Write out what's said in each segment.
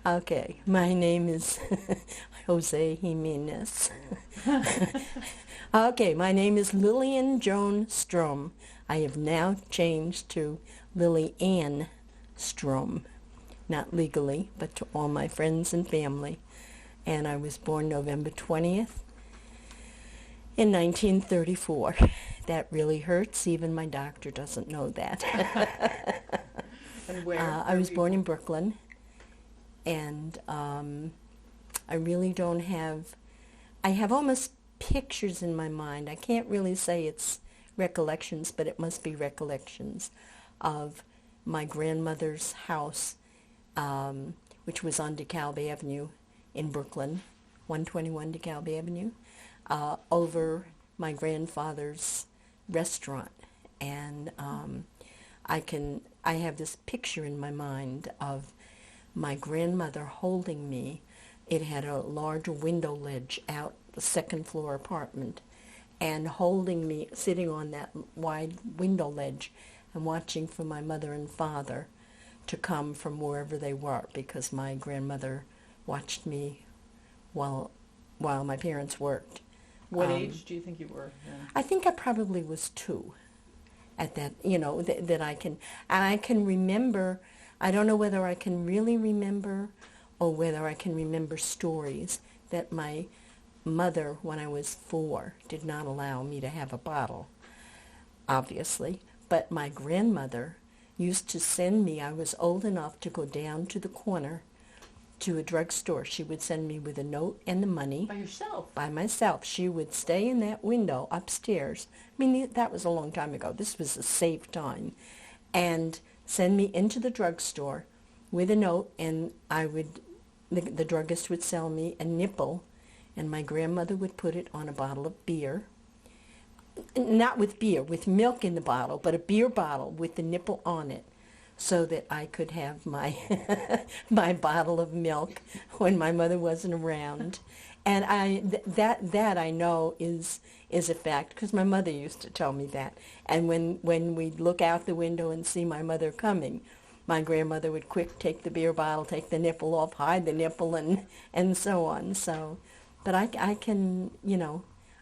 Okay, my name is Jose Jimenez. Okay, my name is Lillian Joan Strom. I have now changed to Lily Ann Strom, not legally, but to all my friends and family. And I was born November 20th in 1934. That really hurts. Even my doctor doesn't know that. And where? I was born in Brooklyn, and I really don't have, I have almost pictures in my mind. I can't really say it's recollections, but it must be recollections of my grandmother's house, which was on DeKalb Avenue in Brooklyn, 121 DeKalb Avenue, over my grandfather's restaurant. And I have this picture in my mind of my grandmother holding me. It had a large window ledge out the second floor apartment, and holding me, sitting on that wide window ledge and watching for my mother and father to come from wherever they were, because my grandmother watched me while my parents worked. What age do you think you were then? I think I probably was 2 at that, that I can remember. I don't know whether I can really remember or whether I can remember stories that my mother, when I was 4, did not allow me to have a bottle, obviously. But my grandmother used to send me, I was old enough to go down to the corner to a drugstore. She would send me with a note and the money. By yourself? By myself. She would stay in that window upstairs. I mean, that was a long time ago. This was a safe time. And send me into the drugstore with a note, and the druggist would sell me a nipple, and my grandmother would put it on a bottle of beer. Not with beer, with milk in the bottle, but a beer bottle with the nipple on it, so that I could have my my bottle of milk when my mother wasn't around. And that I know is a fact, because my mother used to tell me that. And when we'd look out the window and see my mother coming, my grandmother would quick take the beer bottle, take the nipple off, hide the nipple, and so on. So, but I can,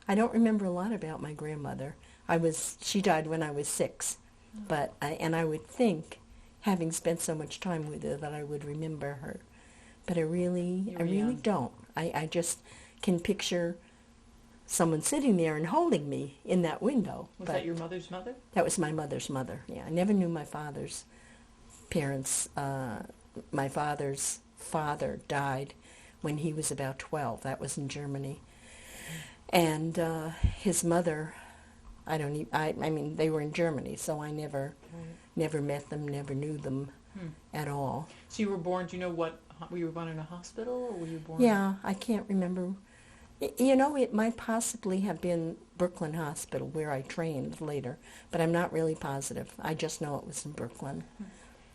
I don't remember a lot about my grandmother. She died when I was 6, but I would think, having spent so much time with her, that I would remember her. But I really don't. I just can picture someone sitting there and holding me in that window. Was that your mother's mother? That was my mother's mother, yeah. I never knew my father's parents. My father's father died when he was about 12. That was in Germany. And his mother, I mean, they were in Germany, so I never met them, never knew them at all. So you were born, do you know what, were you born in a hospital, or were you born? Yeah, I can't remember. It might possibly have been Brooklyn Hospital, where I trained later, but I'm not really positive. I just know it was in Brooklyn.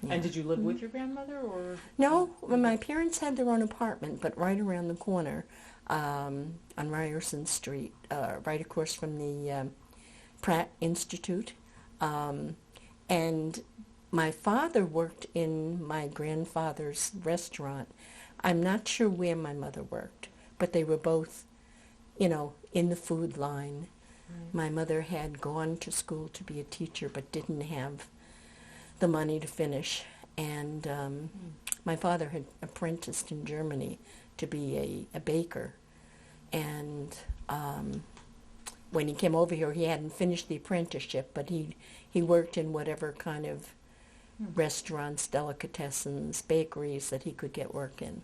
Yeah. And did you live with your grandmother, or? No, my parents had their own apartment, but right around the corner on Ryerson Street, right across from the Pratt Institute. And my father worked in my grandfather's restaurant. I'm not sure where my mother worked, but they were both, in the food line. Right. My mother had gone to school to be a teacher, but didn't have the money to finish. And my father had apprenticed in Germany to be a baker. And when he came over here, he hadn't finished the apprenticeship, but he worked in whatever kind of restaurants, delicatessens, bakeries that he could get work in.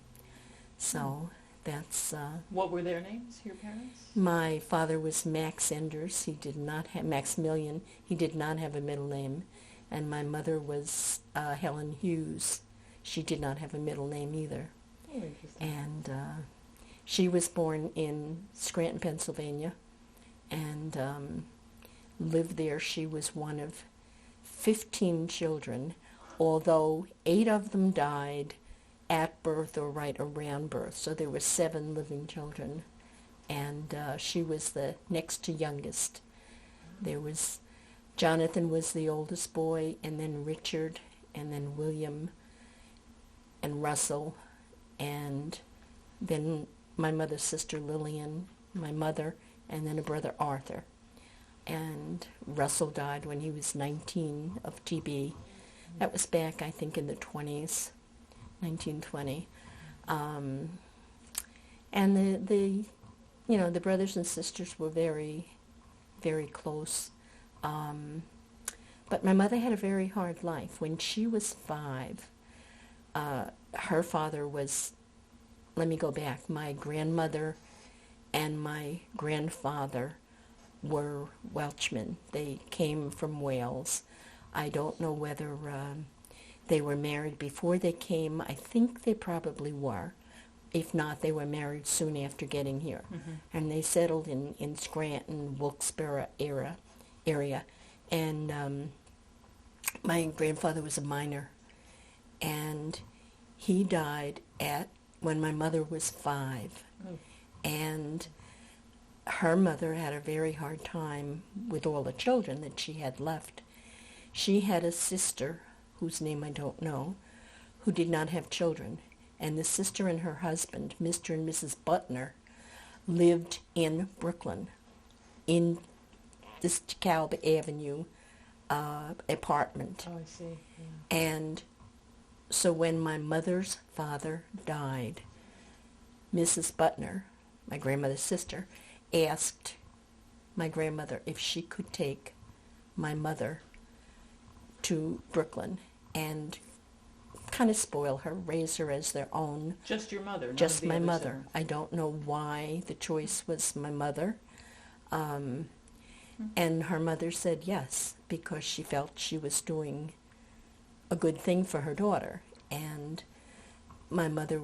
So that's... What were their names, your parents? My father was Max Enders. He did not have... Maximilian. He did not have a middle name. And my mother was Helen Hughes. She did not have a middle name either. Oh, interesting. And she was born in Scranton, Pennsylvania, and lived there. She was one of 15 children, although 8 of them died at birth or right around birth. So there were 7 living children, and she was the next to youngest. There was Jonathan was the oldest boy, and then Richard, and then William, and Russell, and then my mother's sister Lillian, my mother, and then a brother Arthur. And Russell died when he was 19 of TB. That was back, I think, in the 20s, 1920. And the brothers and sisters were very, very close. But my mother had a very hard life. When she was 5, her father was, let me go back, my grandmother and my grandfather were Welshmen. They came from Wales. I don't know whether they were married before they came. I think they probably were. If not, they were married soon after getting here. Mm-hmm. And they settled in Scranton, Wilkes-Barre area. And my grandfather was a miner. And he died when my mother was 5. Mm. And her mother had a very hard time with all the children that she had left. She had a sister, whose name I don't know, who did not have children. And the sister and her husband, Mr. and Mrs. Butner, lived in Brooklyn, in this DeKalb Avenue apartment. Oh, I see. Yeah. And so when my mother's father died, Mrs. Butner, my grandmother's sister, asked my grandmother if she could take my mother to Brooklyn and kind of spoil her, raise her as their own. Just your mother? Just my mother. I don't know why the choice was my mother. And her mother said yes, because she felt she was doing a good thing for her daughter. And my mother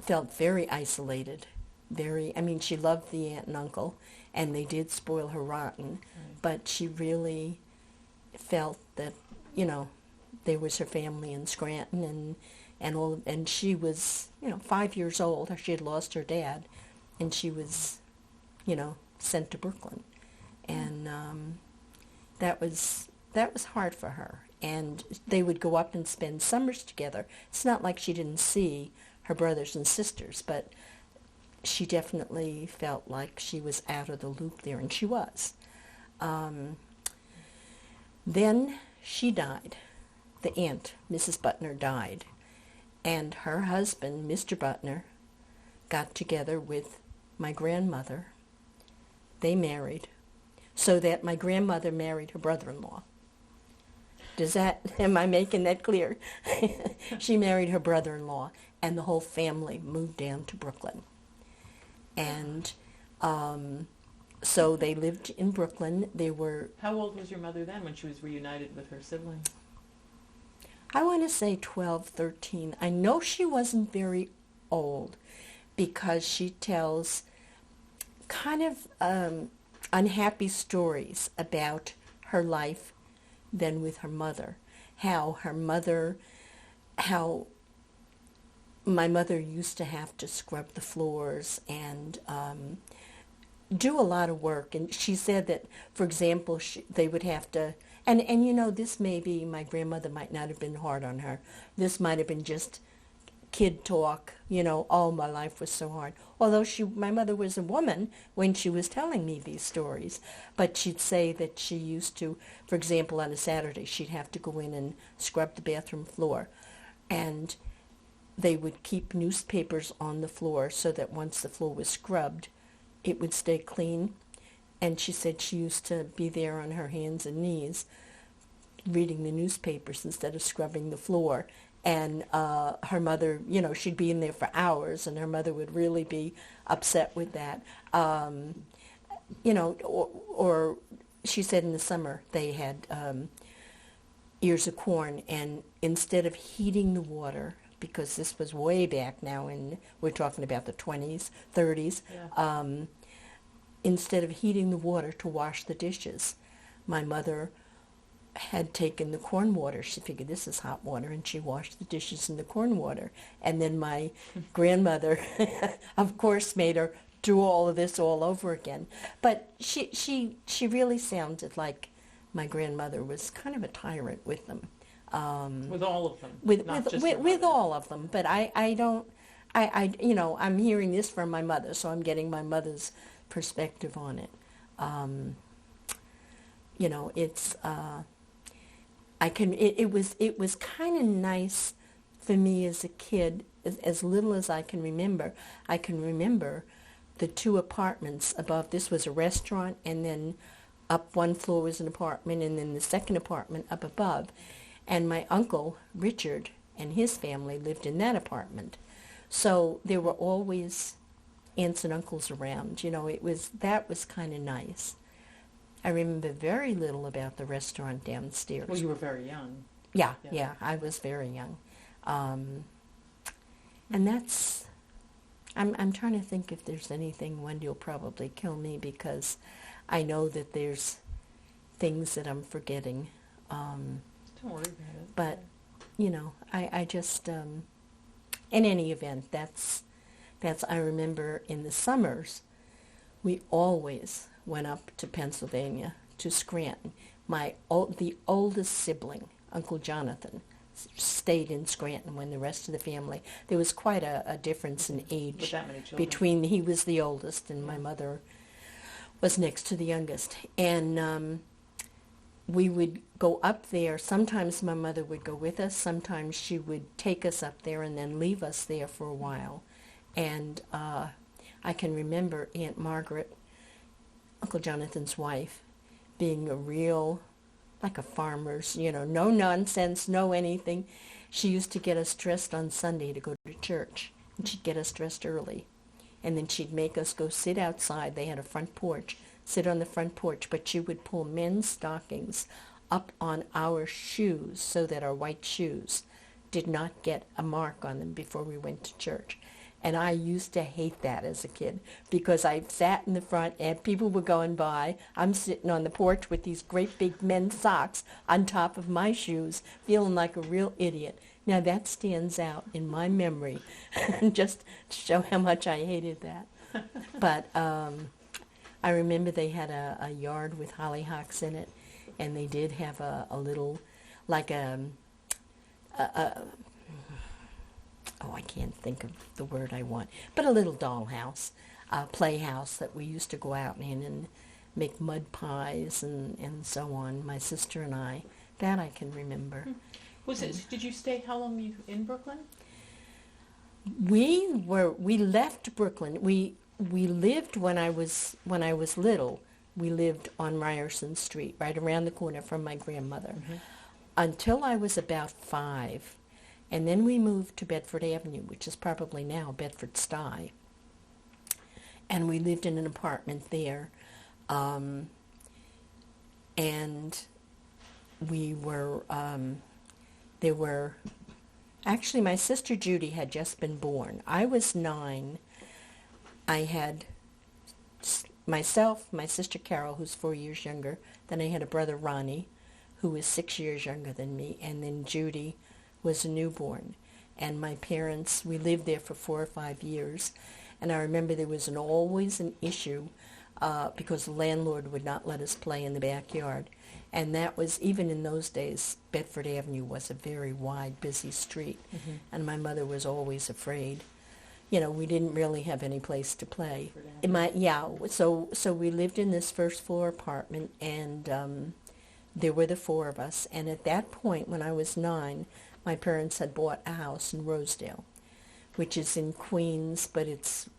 felt very isolated. She loved the aunt and uncle, and they did spoil her rotten, right. But she really felt that, there was her family in Scranton, and she was, 5 years old. She had lost her dad, and she was, sent to Brooklyn, and that was hard for her. And they would go up and spend summers together. It's not like she didn't see her brothers and sisters, but she definitely felt like she was out of the loop there, and she was. Then she died. The aunt, Mrs. Butner, died. And her husband, Mr. Butner, got together with my grandmother. They married, so that my grandmother married her brother-in-law. Am I making that clear? She married her brother-in-law, and the whole family moved down to Brooklyn. And so they lived in Brooklyn. How old was your mother then when she was reunited with her siblings? I want to say 12, 13. I know she wasn't very old because she tells kind of unhappy stories about her life then with her mother. How my mother used to have to scrub the floors and do a lot of work. And she said that, for example, they would have to, and this maybe my grandmother might not have been hard on her. This might have been just kid talk, oh, my life was so hard. Although my mother was a woman when she was telling me these stories. But she'd say that she used to, for example, on a Saturday, she'd have to go in and scrub the bathroom floor. And they would keep newspapers on the floor so that once the floor was scrubbed, it would stay clean. And she said she used to be there on her hands and knees reading the newspapers instead of scrubbing the floor. And her mother, she'd be in there for hours, and her mother would really be upset with that. Or she said in the summer they had ears of corn, and instead of heating the water, because this was way back now, and we're talking about the 20s, 30s, yeah. Instead of heating the water to wash the dishes, my mother had taken the corn water. She figured this is hot water, and she washed the dishes in the corn water. And then my grandmother, of course, made her do all of this all over again. But she really sounded like my grandmother was kind of a tyrant with them. With all of them, with not with just with, your with mother. all of them. But I don't I'm hearing this from my mother, so I'm getting my mother's perspective on it. It's it was kind of nice for me as a kid, as little as I can remember. I can remember the two apartments above. This was a restaurant, and then up one floor was an apartment, and then the second apartment up above. And my uncle, Richard, and his family lived in that apartment. So there were always aunts and uncles around. That was kind of nice. I remember very little about the restaurant downstairs. Well, you were very young. Yeah, I was very young. And that's, I'm trying to think if there's anything. Wendy will probably kill me because I know that there's things that I'm forgetting. Don't worry about it. But, I just, in any event, that's, I remember in the summers, we always went up to Pennsylvania, to Scranton. The oldest sibling, Uncle Jonathan, stayed in Scranton when the rest of the family, there was quite a difference in age With that many children. between, he was the oldest and my mother was next to the youngest. And we would go up there. Sometimes my mother would go with us. Sometimes she would take us up there and then leave us there for a while. And I can remember Aunt Margaret, Uncle Jonathan's wife, being a real, like a farmer's, no nonsense, no anything. She used to get us dressed on Sunday to go to church, and she'd get us dressed early. And then she'd make us go sit outside. They had a front porch, sit on the front porch, but she would pull men's stockings up on our shoes so that our white shoes did not get a mark on them before we went to church. And I used to hate that as a kid because I sat in the front and people were going by. I'm sitting on the porch with these great big men's socks on top of my shoes, feeling like a real idiot. Now that stands out in my memory, just to show how much I hated that. But I remember they had a yard with hollyhocks in it, and they did have a little, like I can't think of the word I want, but a little dollhouse, playhouse that we used to go out in and make mud pies and so on, my sister and I. That I can remember. Did you stay, how long you in Brooklyn? We left Brooklyn. We lived when I was little. We lived on Ryerson Street, right around the corner from my grandmother, until I was about 5. And then we moved to Bedford Avenue, which is probably now Bedford Stuyvesant. And we lived in an apartment there. And we were, actually my sister Judy had just been born. I was 9. I had myself, my sister Carol, who's 4 years younger. Then I had a brother Ronnie, who was 6 years younger than me. And then Judy was a newborn. And my parents, we lived there for 4 or 5 years. And I remember there was always an issue because the landlord would not let us play in the backyard. And that was, even in those days, Bedford Avenue was a very wide, busy street. And my mother was always afraid. We didn't really have any place to play. So we lived in this first floor apartment, and there were the 4 of us. And at that point, when I was 9, my parents had bought a house in Rosedale, which is in Queens, but it's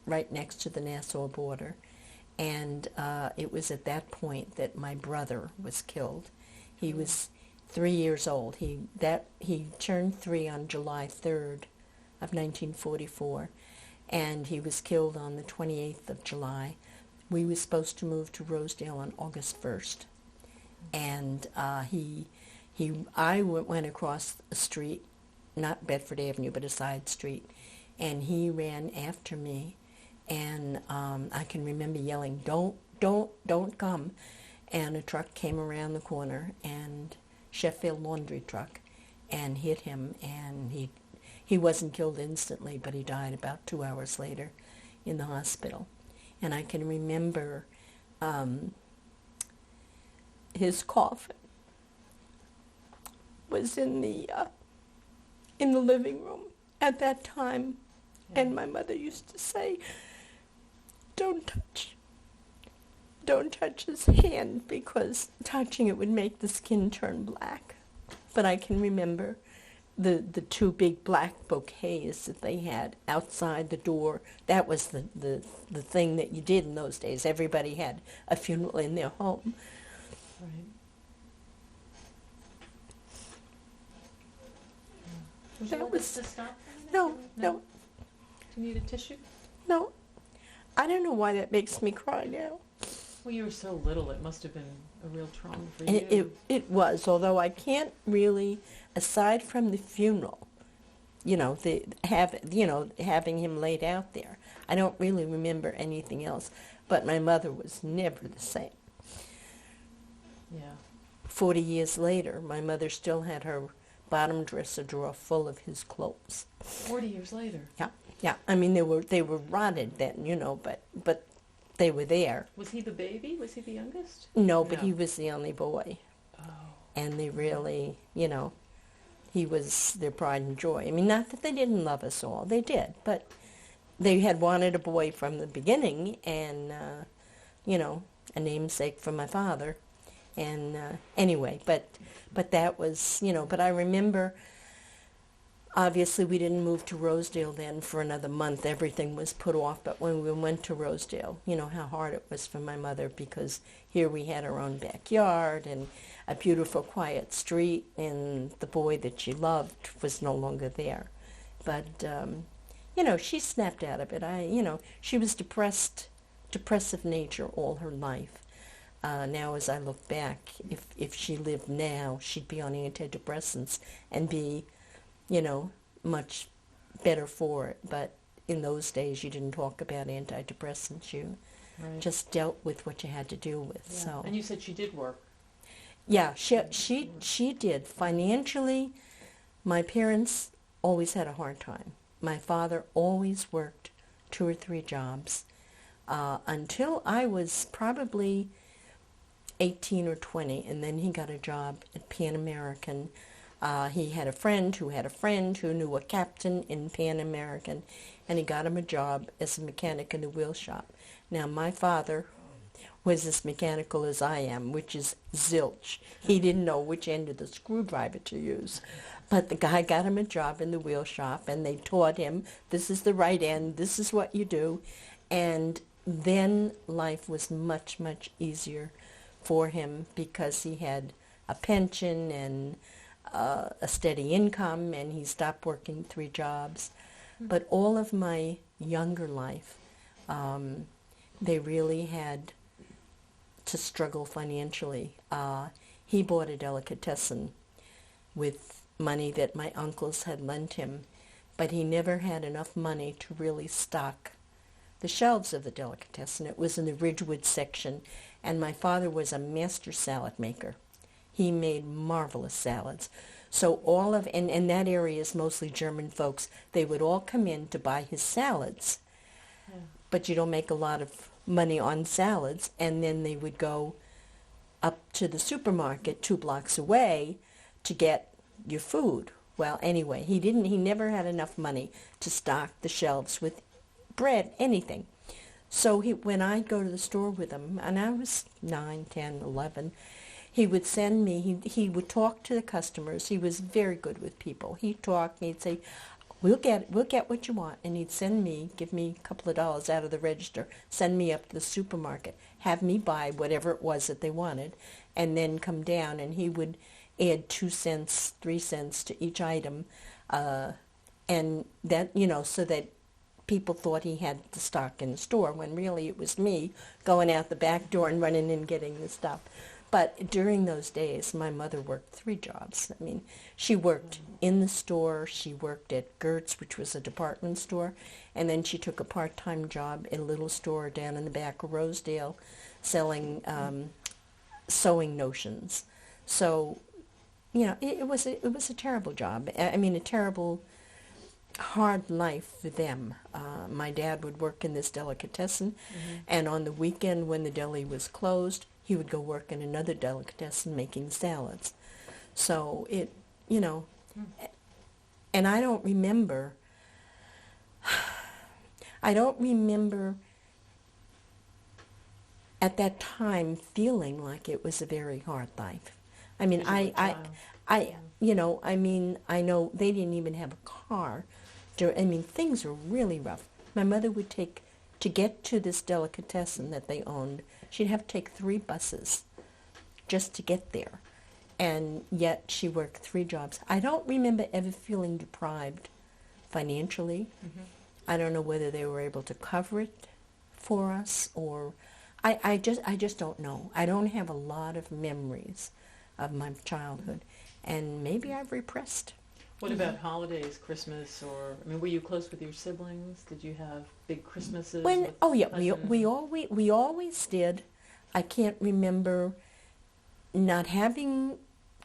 right next to the Nassau border. And it was at that point that my brother was killed. He was 3 years old. He turned 3 on July 3rd of 1944, and he was killed on the 28th of July. We were supposed to move to Rosedale on August 1st, and I went across a street, not Bedford Avenue, but a side street, and he ran after me, and I can remember yelling, don't come, and a truck came around the corner, and Sheffield laundry truck, and hit him, and he wasn't killed instantly, but he died about 2 hours later in the hospital. And I can remember his coffin was in the living room at that time, Yeah. and my mother used to say, don't touch his hand, because touching it would make the skin turn black. But I can remember the two big black bouquets that they had outside the door. That was the thing that you did in those days. Everybody had a funeral in their home. Right. Would you That like was- us to stop? No. Do you need a tissue? No, I don't know why that makes me cry now. Well, you were so little, it must have been a real trauma for And you. it was, although I can't really, aside from the funeral, having him laid out there, I don't really remember anything else. But my mother was never the same. Yeah. 40 years later, my mother still had her bottom dresser drawer full of his clothes. 40 years later. Yeah. I mean, they were rotted then, but they were there. Was he the baby? Was he the youngest? No, but No. he was the only boy. Oh. And they really, he was their pride and joy. I mean, not that they didn't love us all. They did. But they had wanted a boy from the beginning, and, a namesake for my father. And anyway, but that was, but I remember, obviously we didn't move to Rosedale then for another month. Everything was put off. But when we went to Rosedale, how hard it was for my mother, because here we had our own backyard and a beautiful quiet street, and the boy that she loved was no longer there. But, she snapped out of it. She was depressive nature all her life. Now, as I look back, if she lived now, she'd be on antidepressants and be, much better for it. But in those days, you didn't talk about antidepressants. You Right. just dealt with what you had to deal with. Yeah. So And you said she did work. yeah, she did. Financially, my parents always had a hard time. My father always worked 2 or 3 jobs until I was probably 18 or 20, and then he got a job at Pan American. He had a friend who knew a captain in Pan American, and he got him a job as a mechanic in the wheel shop. Now, my father was as mechanical as I am, which is zilch. He didn't know which end of the screwdriver to use. But the guy got him a job in the wheel shop, and they taught him, this is the right end, this is what you do. And then life was much, much easier for him, because he had a pension and a steady income, and he stopped working 3 jobs. But all of my younger life, they really had to struggle financially. He bought a delicatessen with money that my uncles had lent him, but he never had enough money to really stock the shelves of the delicatessen. It was in the Ridgewood section, and my father was a master salad maker. He made marvelous salads. So and that area is mostly German folks. They would all come in to buy his salads. Yeah. But you don't make a lot of money on salads, and then they would go up to the supermarket 2 blocks away to get your food. Well, anyway, he never had enough money to stock the shelves with bread, anything. So when I'd go to the store with him, and I was 9, 10, 11, he would send me, he would talk to the customers. He was very good with people. He'd talk, and he'd say, we'll get what you want. And he'd give me a couple of dollars out of the register, send me up to the supermarket, have me buy whatever it was that they wanted, and then come down, and he would add 2 cents, 3 cents to each item, and that, so that people thought he had the stock in the store, when really it was me going out the back door and running and getting the stuff. But during those days, my mother worked 3 jobs. I mean, she worked in the store, she worked at Gertz, which was a department store, and then she took a part-time job in a little store down in the back of Rosedale selling sewing notions. So, it was a terrible job. I mean, a terrible, hard life for them. My dad would work in this delicatessen, and on the weekend when the deli was closed, he would go work in another delicatessen making salads. So you know, and I don't remember at that time feeling like it was a very hard life. I mean, As a child. I know they didn't even have a car. I mean, things were really rough. My mother would to get to this delicatessen that they owned, she'd have to take 3 buses just to get there. And yet she worked 3 jobs. I don't remember ever feeling deprived financially. Mm-hmm. I don't know whether they were able to cover it for us, or I just don't know. I don't have a lot of memories of my childhood, and maybe I've repressed. What about holidays, Christmas, or I mean, were you close with your siblings? Did you have big Christmases? When with we always did. I can't remember not having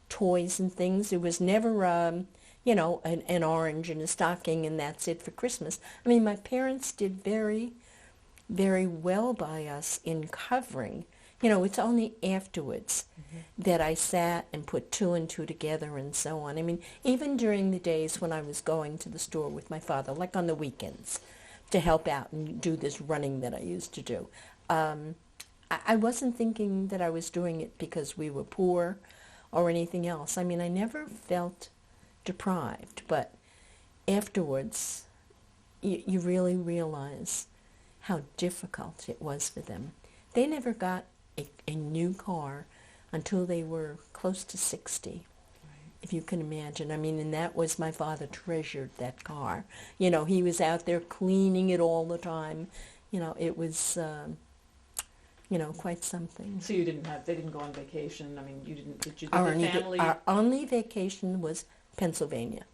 toys and things. It was never an orange and a stocking and that's it for Christmas. I mean, my parents did very, very well by us in covering. It's only afterwards that I sat and put 2 and 2 together and so on. I mean, even during the days when I was going to the store with my father, like on the weekends, to help out and do this running that I used to do, I wasn't thinking that I was doing it because we were poor or anything else. I mean, I never felt deprived, but afterwards you really realize how difficult it was for them. They never got a new car until they were close to 60, Right. if you can imagine. I mean, and that was, my father treasured that car. He was out there cleaning it all the time. It was, quite something. So they didn't go on vacation. I mean, did you, Our did the family? our only vacation was Pennsylvania.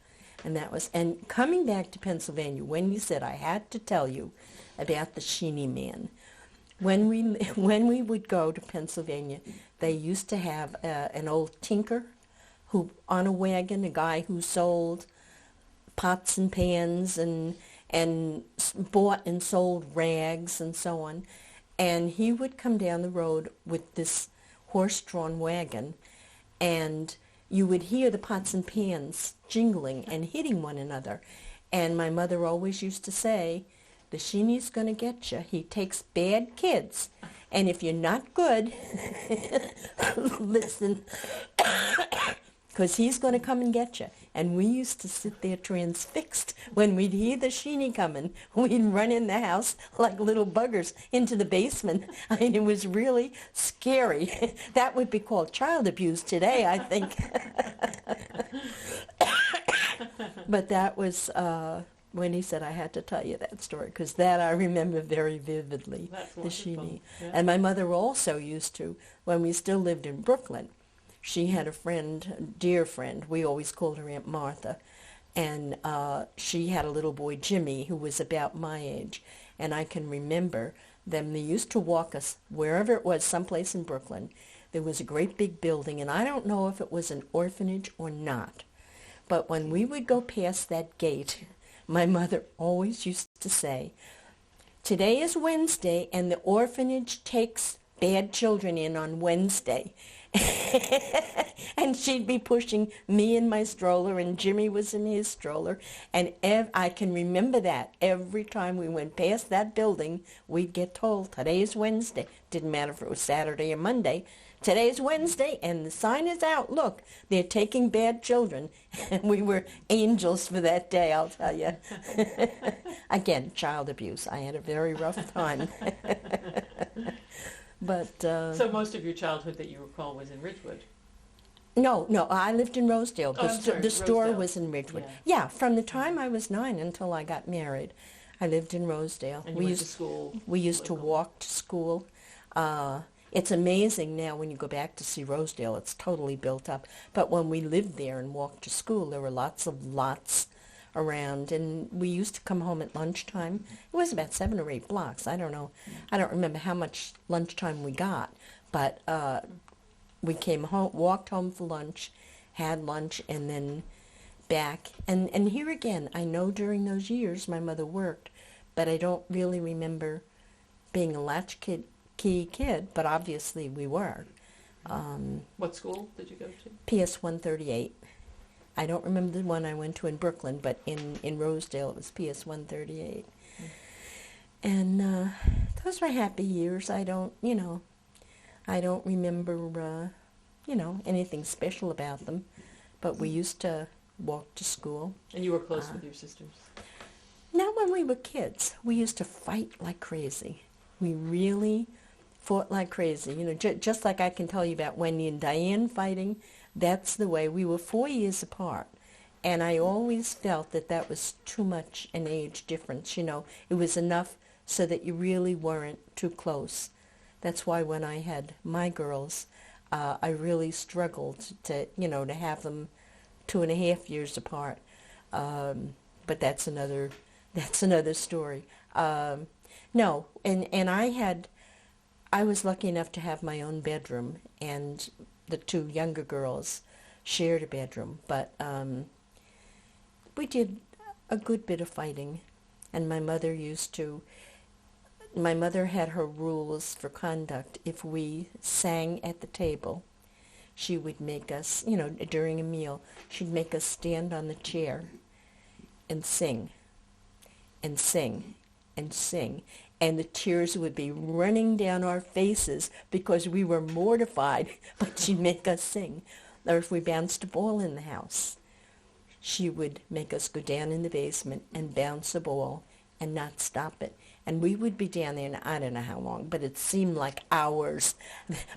And coming back to Pennsylvania, when you said I had to tell you about the Sheeny Man, when we would go to Pennsylvania, they used to have an old tinker who, on a wagon, a guy who sold pots and pans and bought and sold rags and so on. And he would come down the road with this horse-drawn wagon, and you would hear the pots and pans jingling and hitting one another. And my mother always used to say, the Sheeny's going to get you. He takes bad kids. And if you're not good, listen, because he's going to come and get you. And we used to sit there transfixed when we'd hear the Sheeny coming. We'd run in the house like little buggers into the basement. I mean, it was really scary. That would be called child abuse today, I think. But that was when he said I had to tell you that story, because that I remember very vividly. That's the wonderful. Sheeny. Yeah. And my mother also used to, when we still lived in Brooklyn, she had a friend, a dear friend. We always called her Aunt Martha. And she had a little boy, Jimmy, who was about my age. And I can remember them. They used to walk us wherever it was, someplace in Brooklyn. There was a great big building, and I don't know if it was an orphanage or not. But when we would go past that gate, my mother always used to say, today is Wednesday, and the orphanage takes bad children in on Wednesday. And she'd be pushing me in my stroller, and Jimmy was in his stroller. And I can remember that. Every time we went past that building, we'd get told, today's Wednesday. Didn't matter if it was Saturday or Monday. Today's Wednesday, and the sign is out. Look, they're taking bad children. And we were angels for that day, I'll tell you. Again, child abuse. I had a very rough time. But So most of your childhood that you recall was in Ridgewood. No, I lived in Rosedale. The store Rosedale. was in Ridgewood. Yeah. Yeah, from the time I was 9 until I got married, I lived in Rosedale. And you went to school. We used to local. walk to school. It's amazing now when you go back to see Rosedale. It's totally built up. But when we lived there and walked to school, there were lots of lots around, and we used to come home at lunchtime. It was about 7 or 8 blocks. I don't know. I don't remember how much lunchtime we got, but we came home, walked home for lunch, had lunch, and then back. And here again, I know during those years my mother worked, but I don't really remember being a latchkey kid, but obviously we were. What school did you go to? PS 138. I don't remember the one I went to in Brooklyn, but in Rosedale it was PS 138. And those were happy years. I don't remember, anything special about them. But we used to walk to school. And you were close with your sisters? Not when we were kids. We used to fight like crazy. We really fought like crazy. Just like I can tell you about Wendy and Diane fighting, that's the way. We were 4 years apart. And I always felt that was too much an age difference. It was enough so that you really weren't too close. That's why when I had my girls, I really struggled to have them 2.5 years apart. But that's another story. No, and I was lucky enough to have my own bedroom, and the two younger girls shared a bedroom. But we did a good bit of fighting, and my mother had her rules for conduct. If we sang at the table, she would make us, during a meal, she'd make us stand on the chair and sing and sing and sing. And the tears would be running down our faces because we were mortified, but she'd make us sing. Or if we bounced a ball in the house, she would make us go down in the basement and bounce a ball and not stop it. And we would be down there, and I don't know how long, but it seemed like hours.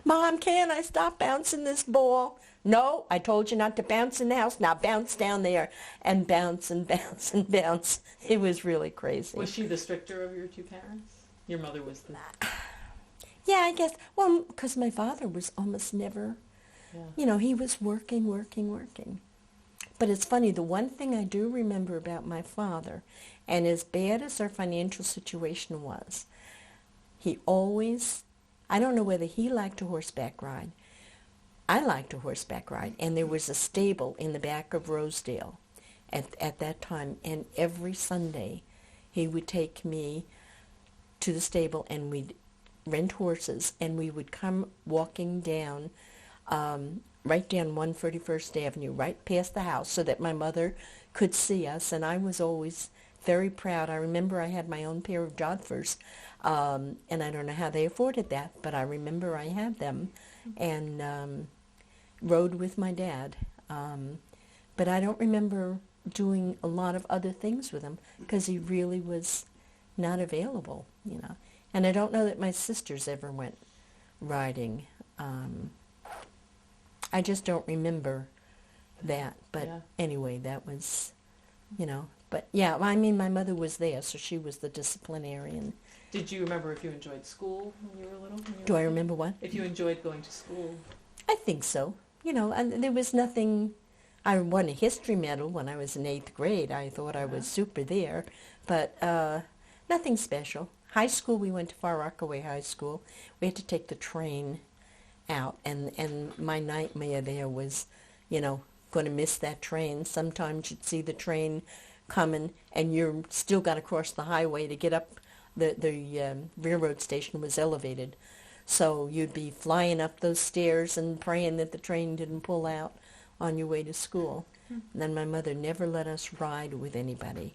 Mom, can't I stop bouncing this ball? No, I told you not to bounce in the house. Now bounce down there and bounce and bounce and bounce. It was really crazy. Was she the stricter of your two parents? Your mother was the... Yeah, I guess. Well, because my father was almost never, he was working. But it's funny, the one thing I do remember about my father, and as bad as our financial situation was, he always, I don't know whether he liked to horseback ride. I liked to horseback ride, and there was a stable in the back of Rosedale at that time, and every Sunday he would take me to the stable, and we'd rent horses, and we would come walking down right down 141st Avenue, right past the house, so that my mother could see us, and I was always very proud. I remember I had my own pair of Jodhpurs, and I don't know how they afforded that, but I remember I had them, and rode with my dad. But I don't remember doing a lot of other things with him, because he really was not available, And I don't know that my sisters ever went riding. I just don't remember that. But anyway, that was, But yeah, I mean, my mother was there, so she was the disciplinarian. Did you remember if you enjoyed school when you were little? Do I remember what? If you enjoyed going to school? I think so. And there was nothing. I won a history medal when I was in 8th grade. I thought I was super there. But nothing special. High school, we went to Far Rockaway High School. We had to take the train out, and my nightmare there was, going to miss that train. Sometimes you'd see the train coming, and you're still got to cross the highway to get up. The railroad station was elevated, so you'd be flying up those stairs and praying that the train didn't pull out on your way to school. And then my mother never let us ride with anybody,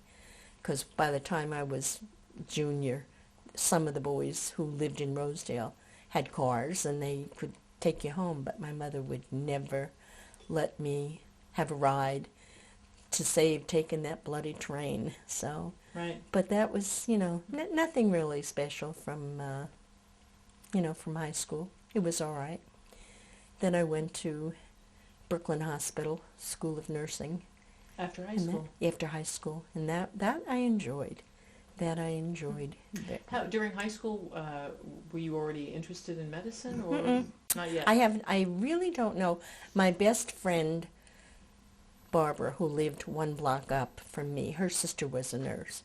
because by the time I was junior, some of the boys who lived in Rosedale had cars, and they could take you home, but my mother would never let me have a ride to save taking that bloody train. So, right. But that was, nothing really special from, from high school. It was all right. Then I went to Brooklyn Hospital School of Nursing. After high school? After high school. And that I enjoyed. How, during high school, were you already interested in medicine, or not yet? I really don't know. My best friend, Barbara, who lived one block up from me, her sister was a nurse.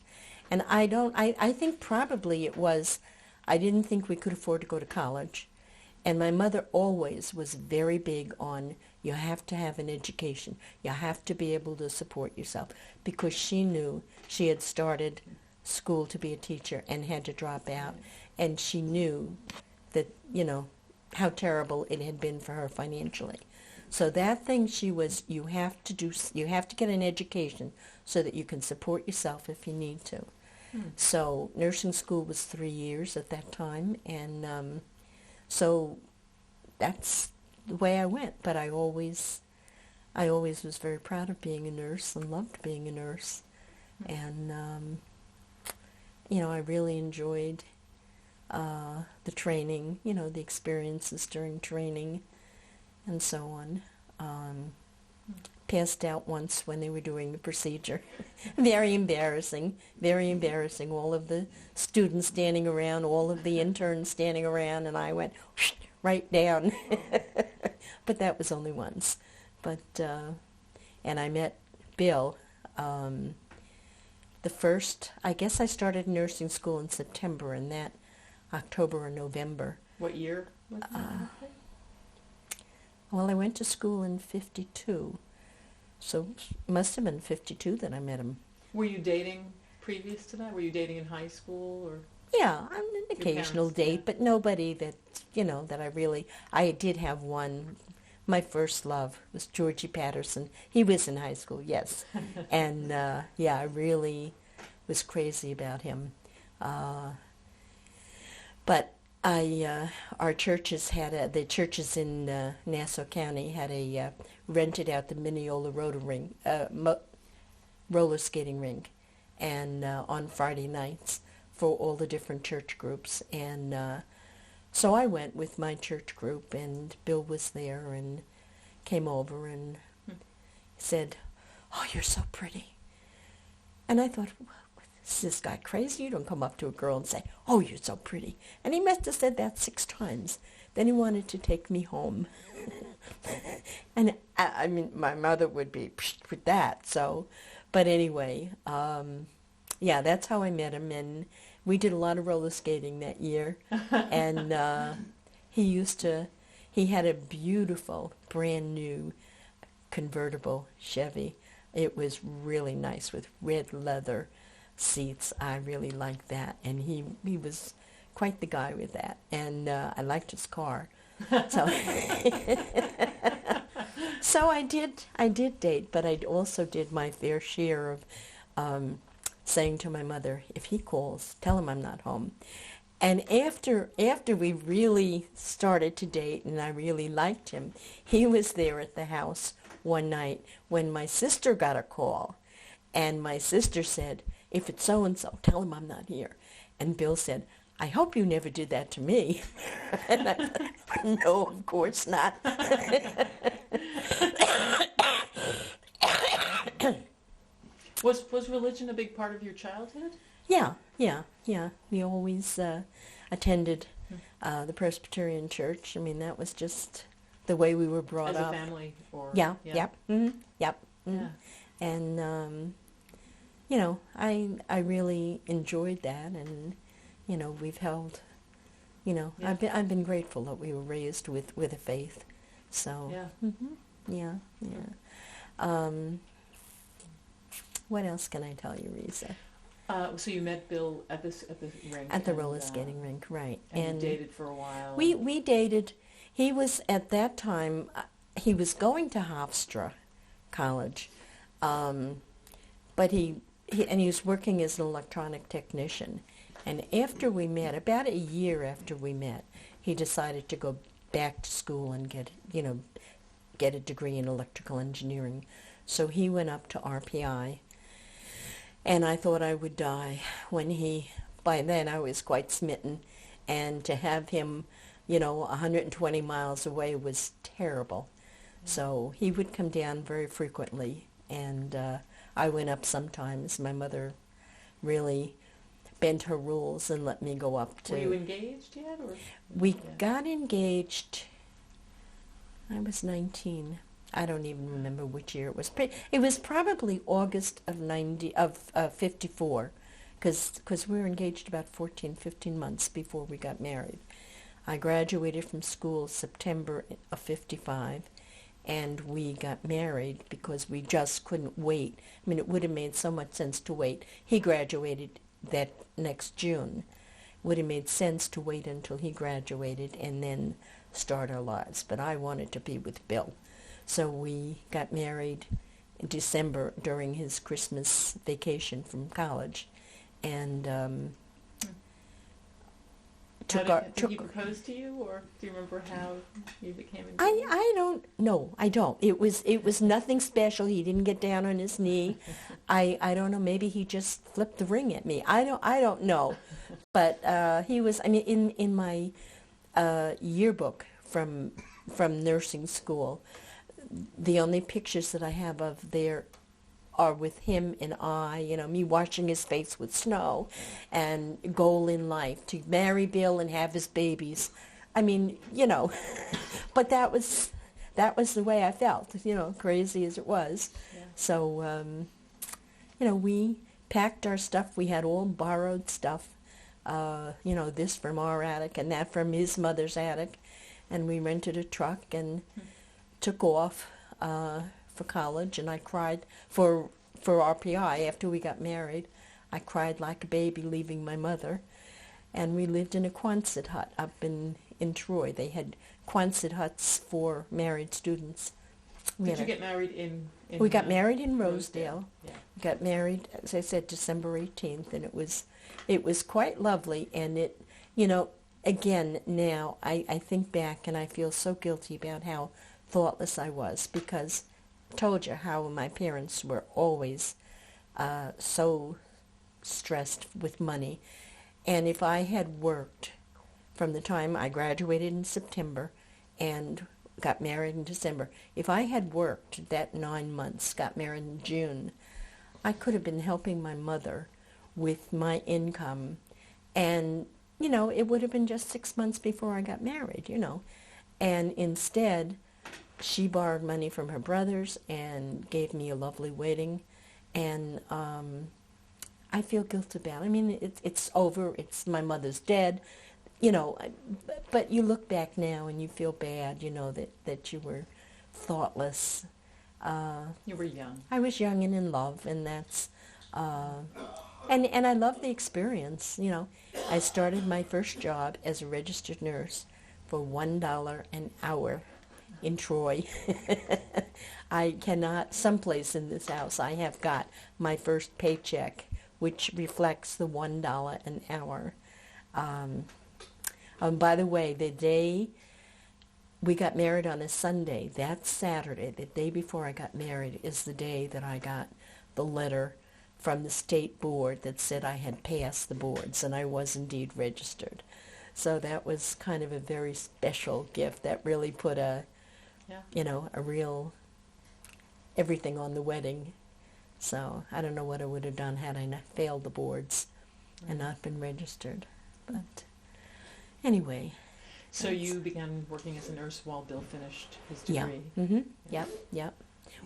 And I think probably it was, I didn't think we could afford to go to college. And my mother always was very big on, you have to have an education. You have to be able to support yourself. Because she knew she had started school to be a teacher and had to drop out, and she knew that how terrible it had been for her financially. So that thing you have to do, you have to get an education so that you can support yourself if you need to. So nursing school was 3 years at that time, and so that's the way I went. But I always was very proud of being a nurse and loved being a nurse, and I really enjoyed the training, the experiences during training, and so on. Passed out once when they were doing the procedure. Very embarrassing, very embarrassing. All of the students standing around, all of the interns standing around, and I went right down. But that was only once. But and I met Bill. I guess I started nursing school in September, and that October or November. What year was that? Well, I went to school in 52, so it must have been 52 that I met him. Were you dating previous to that? Were you dating in high school, or? Yeah, an occasional date, but nobody that, that I did have one. My first love was Georgie Patterson. He was in high school, yes. And, I really was crazy about him. But our churches the churches in Nassau County had rented out the Mineola roller skating rink, and on Friday nights for all the different church groups. And so I went with my church group, and Bill was there and came over and said, "Oh, you're so pretty." And I thought, is this guy crazy? You don't come up to a girl and say, "Oh, you're so pretty." And he must have said that 6 times. Then he wanted to take me home. And I mean, my mother would be with that. So, but anyway, that's how I met him. And we did a lot of roller skating that year. And he had a beautiful, brand new convertible Chevy. It was really nice with red leather seats. I really liked that, and he was quite the guy with that, and I liked his car. So so I did date, but I also did my fair share of saying to my mother, if he calls, tell him I'm not home. And after we really started to date and I really liked him, he was there at the house one night when my sister got a call, and my sister said, "If it's so-and-so, tell him I'm not here." And Bill said, "I hope you never did that to me." And I said, "No, of course not." Was religion a big part of your childhood? Yeah. We always attended the Presbyterian Church. I mean, that was just the way we were brought up. As a family? Or, yep. Mm-hmm. Yeah. And I really enjoyed that, and we've held, I've been grateful that we were raised with a faith. So what else can I tell you, Risa? So you met Bill at the rink? At the roller skating rink, right. And you dated for a while? We dated. He was, at that time, he was going to Hofstra College, but he was working as an electronic technician. And after we met, about a year after we met, he decided to go back to school and get a degree in electrical engineering. So he went up to RPI, and I thought I would die by then I was quite smitten, and to have him, 120 miles away was terrible. So he would come down very frequently, and I went up sometimes. My mother really bent her rules and let me go up to... Were you engaged yet? Or? We got engaged, I was 19. I don't even remember which year it was. It was probably August of 54, because we were engaged about 15 months before we got married. I graduated from school September of 55, and we got married because we just couldn't wait. I mean, it would have made so much sense to wait. He graduated that next June. It would have made sense to wait until he graduated and then start our lives. But I wanted to be with Bill. So we got married in December during his Christmas vacation from college, and Did he propose to you, or do you remember how you became engaged? I don't know. I don't. It was nothing special. He didn't get down on his knee. I don't know. Maybe he just flipped the ring at me. I don't know. But he was. I mean, in my yearbook from nursing school, the only pictures that I have of there are with him and I, me washing his face with snow, and goal in life to marry Bill and have his babies. I mean, but that was the way I felt, crazy as it was. Yeah. So, we packed our stuff. We had all borrowed stuff, this from our attic and that from his mother's attic, and we rented a truck and took off for college, and I cried for RPI after we got married. I cried like a baby leaving my mother, and we lived in a Quonset hut up in Troy. They had Quonset huts for married students. Did you get married in we got married in Rosedale. Yeah. We got married, as I said, December 18th, and it was quite lovely. And it, again, now I think back and I feel so guilty about how thoughtless I was, because I told you how my parents were always so stressed with money. And if I had worked from the time I graduated in September and got married in December, if I had worked that 9 months, got married in June, I could have been helping my mother with my income. And, it would have been just 6 months before I got married, And instead, she borrowed money from her brothers and gave me a lovely wedding. And I feel guilt about it. I mean, it's over. It's my mother's dead. But you look back now and you feel bad, that you were thoughtless. You were young. I was young and in love, and that's, and I loved the experience, I started my first job as a registered nurse for $1 an hour in Troy. I cannot, someplace in this house, I have got my first paycheck, which reflects the $1 an hour. By the way, the day we got married on a Sunday, that Saturday, the day before I got married, is the day that I got the letter from the state board that said I had passed the boards, and I was indeed registered. So that was kind of a very special gift that really put a real everything on the wedding. So I don't know what I would have done had I not failed the boards and not been registered. But anyway. So you began working as a nurse while Bill finished his degree. Yeah. Mm-hmm. Yep.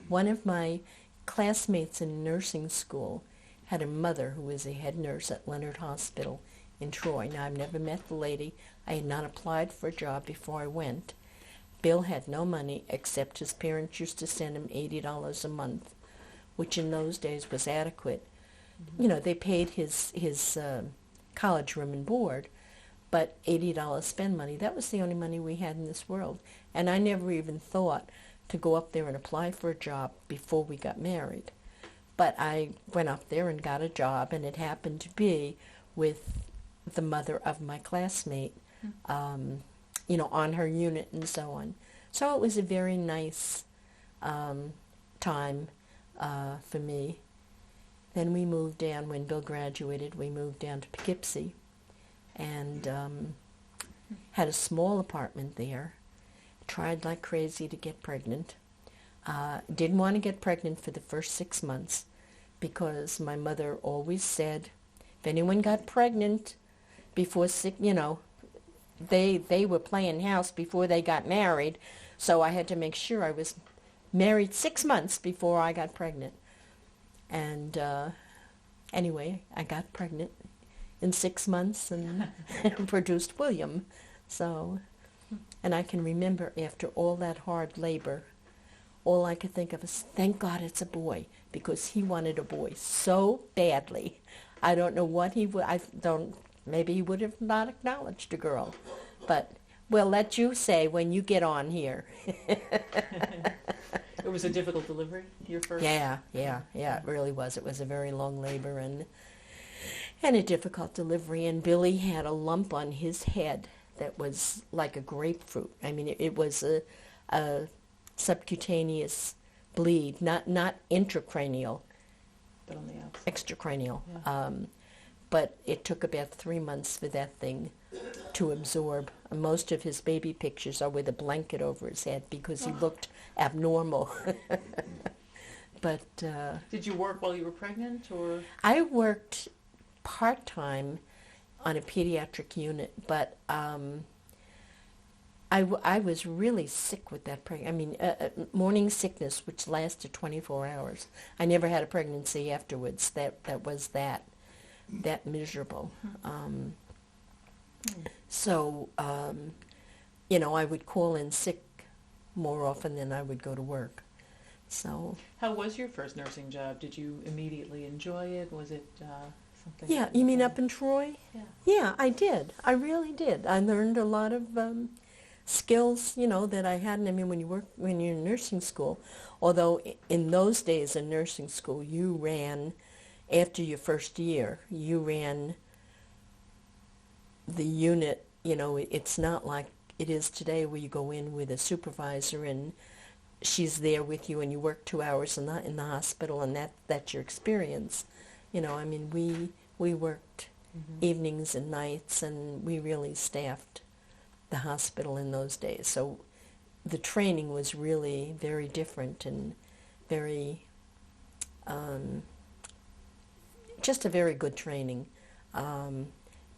One of my classmates in nursing school had a mother who was a head nurse at Leonard Hospital in Troy. Now, I've never met the lady. I had not applied for a job before I went. Bill had no money except his parents used to send him $80 a month, which in those days was adequate. Mm-hmm. They paid his college room and board, but $80 spend money, that was the only money we had in this world. And I never even thought to go up there and apply for a job before we got married. But I went up there and got a job, and it happened to be with the mother of my classmate, on her unit and so on. So it was a very nice time for me. Then we moved down, when Bill graduated, we moved down to Poughkeepsie and had a small apartment there. Tried like crazy to get pregnant. Didn't want to get pregnant for the first 6 months because my mother always said, if anyone got pregnant before they were playing house before they got married, so I had to make sure I was married 6 months before I got pregnant. And anyway, I got pregnant in 6 months and produced William. So, and I can remember after all that hard labor, all I could think of is, thank God it's a boy, because he wanted a boy so badly. I don't know what he would, maybe he would have not acknowledged a girl, but we'll let you say when you get on here. It was a difficult delivery, your first? Yeah, it really was. It was a very long labor and a difficult delivery. And Billy had a lump on his head that was like a grapefruit. I mean, it was a subcutaneous bleed, not intracranial, But on the outside. extracranial. Yeah. But it took about 3 months for that thing to absorb. Most of his baby pictures are with a blanket over his head because he looked abnormal. But Did you work while you were pregnant, or? I worked part-time on a pediatric unit, but I was really sick with that pregnancy. I mean, morning sickness, which lasted 24 hours. I never had a pregnancy afterwards that was that miserable. So, I would call in sick more often than I would go to work. So. How was your first nursing job? Did you immediately enjoy it? Was it something? Yeah, you mean up in Troy? Yeah. Yeah, I did. I really did. I learned a lot of skills, that I hadn't. I mean, when you're in nursing school, although in those days in nursing school, you ran, after your first year, you ran the unit. It's not like it is today where you go in with a supervisor and she's there with you and you work 2 hours in the hospital and that's your experience. I mean, we worked evenings and nights and we really staffed the hospital in those days. So the training was really very different and very, just a very good training.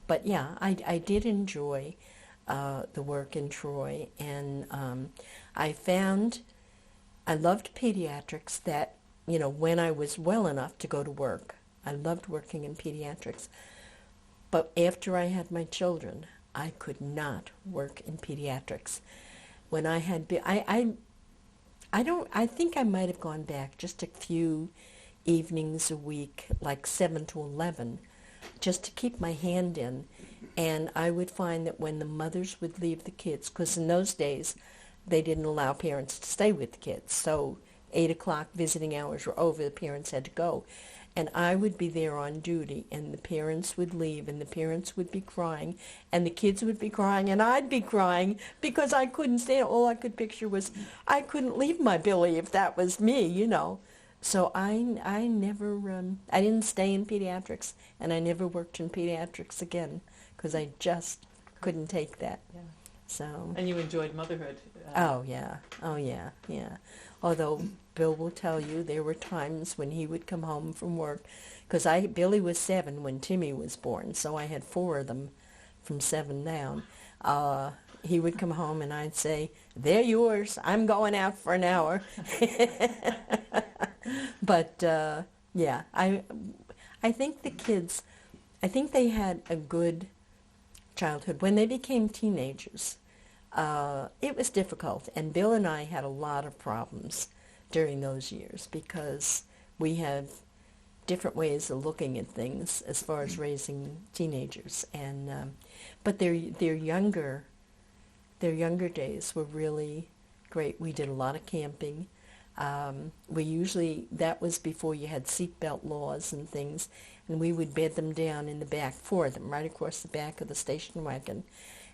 But yeah, I did enjoy the work in Troy, and I loved pediatrics that, when I was well enough to go to work, I loved working in pediatrics. But after I had my children, I could not work in pediatrics. When I had, I think I might have gone back just a few evenings a week, like 7 to 11, just to keep my hand in. And I would find that when the mothers would leave the kids, because in those days they didn't allow parents to stay with the kids, so 8 o'clock visiting hours were over, the parents had to go. And I would be there on duty, and the parents would leave, and the parents would be crying, and the kids would be crying, and I'd be crying because I couldn't stay. All I could picture was I couldn't leave my Billy if that was me, So I never, I didn't stay in pediatrics, and I never worked in pediatrics again because I just couldn't take that. Yeah. So. And you enjoyed motherhood. Oh yeah. Although Bill will tell you there were times when he would come home from work, because Billy was 7 when Timmy was born, so I had 4 of them from 7 down. He would come home and I'd say, "They're yours. I'm going out for an hour." But yeah, I think the kids, I think they had a good childhood. When they became teenagers, it was difficult, and Bill and I had a lot of problems during those years because we have different ways of looking at things as far as raising teenagers, and but their younger days were really great. We did a lot of camping. That was before you had seatbelt laws and things, and we would bed them down in the back for them, right across the back of the station wagon,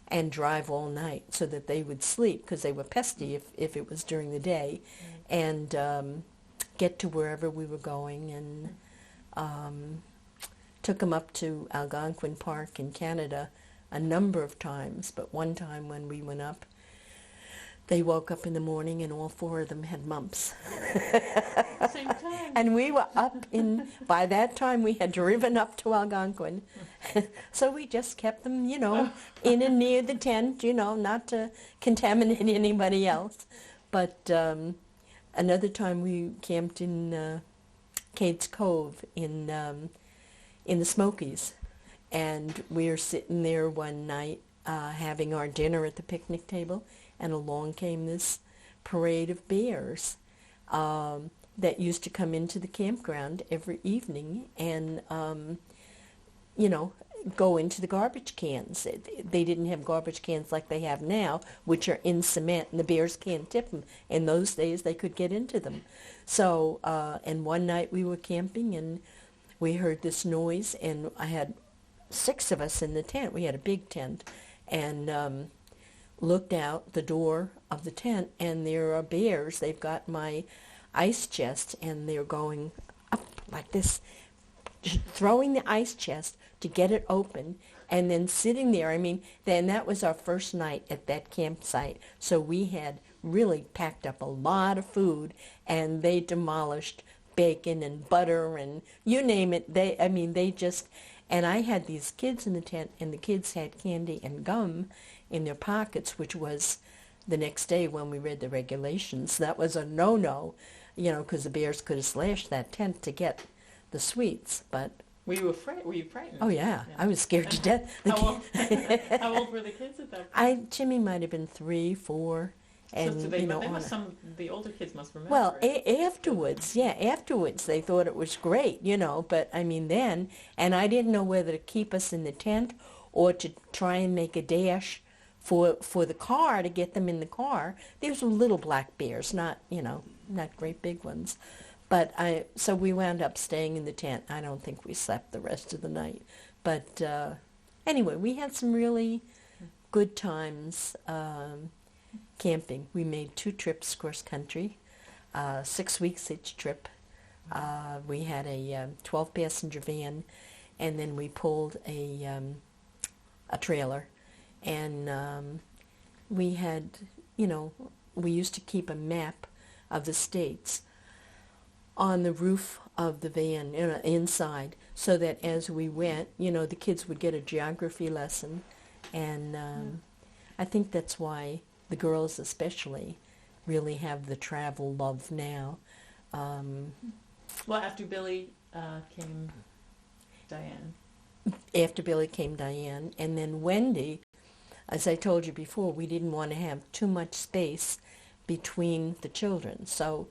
and drive all night so that they would sleep, because they were pesky if it was during the day, and get to wherever we were going, and took them up to Algonquin Park in Canada a number of times, but one time when we went up, they woke up in the morning and all 4 of them had mumps. Same time. And we were by that time we had driven up to Algonquin. So we just kept them, in and near the tent, not to contaminate anybody else. But another time we camped in Cades Cove in the Smokies. And we were sitting there one night having our dinner at the picnic table, and along came this parade of bears that used to come into the campground every evening, and go into the garbage cans. They didn't have garbage cans like they have now, which are in cement, and the bears can't tip them. In those days, they could get into them. So, and one night we were camping, and we heard this noise, and I had 6 of us in the tent. We had a big tent, and looked out the door of the tent, and there are bears. They've got my ice chest, and they're going up like this, throwing the ice chest to get it open, and then sitting there. I mean, then that was our first night at that campsite, so we had really packed up a lot of food, and they demolished bacon and butter and you name it. They just, and I had these kids in the tent, and the kids had candy and gum in their pockets, which was the next day when we read the regulations. That was a no-no, because the bears could have slashed that tent to get the sweets. But were you afraid? Were you frightened? oh yeah, I was scared to death. How old were the kids at that point? Jimmy might have been 3, 4. And, The older kids must remember. Well, afterwards they thought it was great, but I mean then, and I didn't know whether to keep us in the tent or to try and make a dash for the car, to get them in the car. These were little black bears, not great big ones. But so we wound up staying in the tent. I don't think we slept the rest of the night. But anyway, we had some really good times camping. We made 2 trips cross country, 6 weeks each trip. We had a 12-passenger van, and then we pulled a trailer, and we had, we used to keep a map of the states on the roof of the van, inside, so that as we went, the kids would get a geography lesson, and I think that's why the girls especially really have the travel love now. Well, after Billy came Diane. After Billy came Diane, and then Wendy, as I told you before, we didn't want to have too much space between the children. So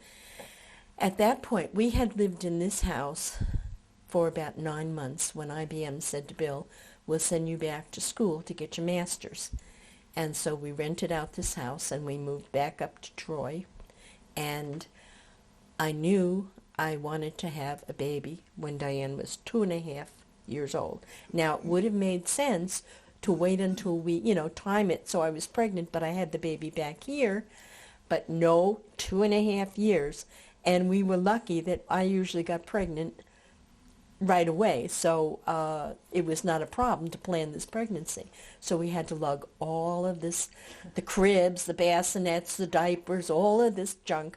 at that point, we had lived in this house for about 9 months when IBM said to Bill, "We'll send you back to school to get your master's." And so we rented out this house, and we moved back up to Troy. And I knew I wanted to have a baby when Diane was 2.5 years old. Now, it would have made sense to wait until we, time it so I was pregnant, but I had the baby back here. But no, 2.5 years. And we were lucky that I usually got pregnant right away, so it was not a problem to plan this pregnancy. So we had to lug all of this, the cribs, the bassinets, the diapers, all of this junk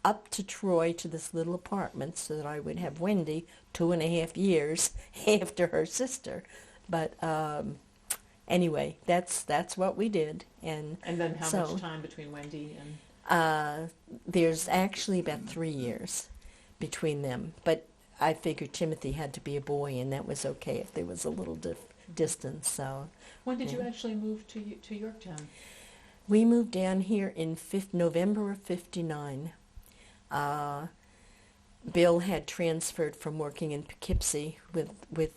up to Troy to this little apartment so that I would have Wendy 2.5 years after her sister. But anyway, that's what we did. And then how much time between Wendy and... there's actually about 3 years between them, but I figured Timothy had to be a boy, and that was okay if there was a little distance. So, when did you actually move to Yorktown? We moved down here in November of '59. Bill had transferred from working in Poughkeepsie with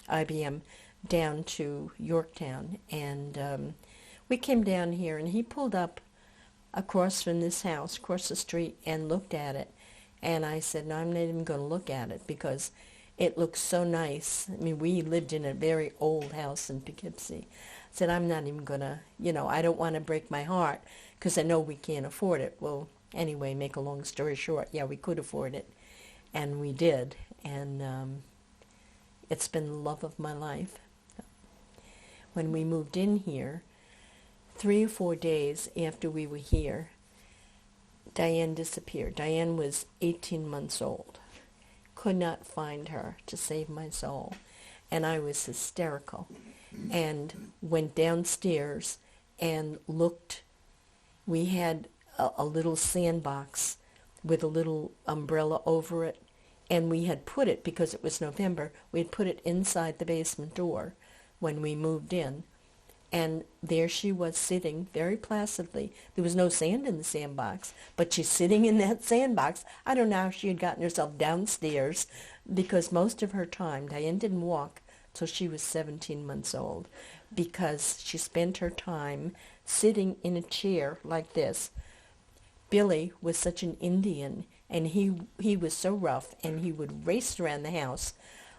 IBM down to Yorktown, and we came down here, and he pulled up across from this house, across the street, and looked at it. And I said, no, I'm not even going to look at it because it looks so nice. I mean, we lived in a very old house in Poughkeepsie. I said, I'm not even going to, I don't want to break my heart because I know we can't afford it. Well, anyway, make a long story short, yeah, we could afford it. And we did. And it's been the love of my life. When we moved in here, 3 or 4 days after we were here, Diane disappeared. Diane was 18 months old. Could not find her, to save my soul. And I was hysterical. And went downstairs and looked. We had a little sandbox with a little umbrella over it. And we had put it, because it was November, we had put it inside the basement door when we moved in. And there she was sitting very placidly. There was no sand in the sandbox, but she's sitting in that sandbox. I don't know how she had gotten herself downstairs, because most of her time, Diane didn't walk till she was 17 months old, because she spent her time sitting in a chair like this. Billy was such an Indian, and he was so rough, and he would race around the house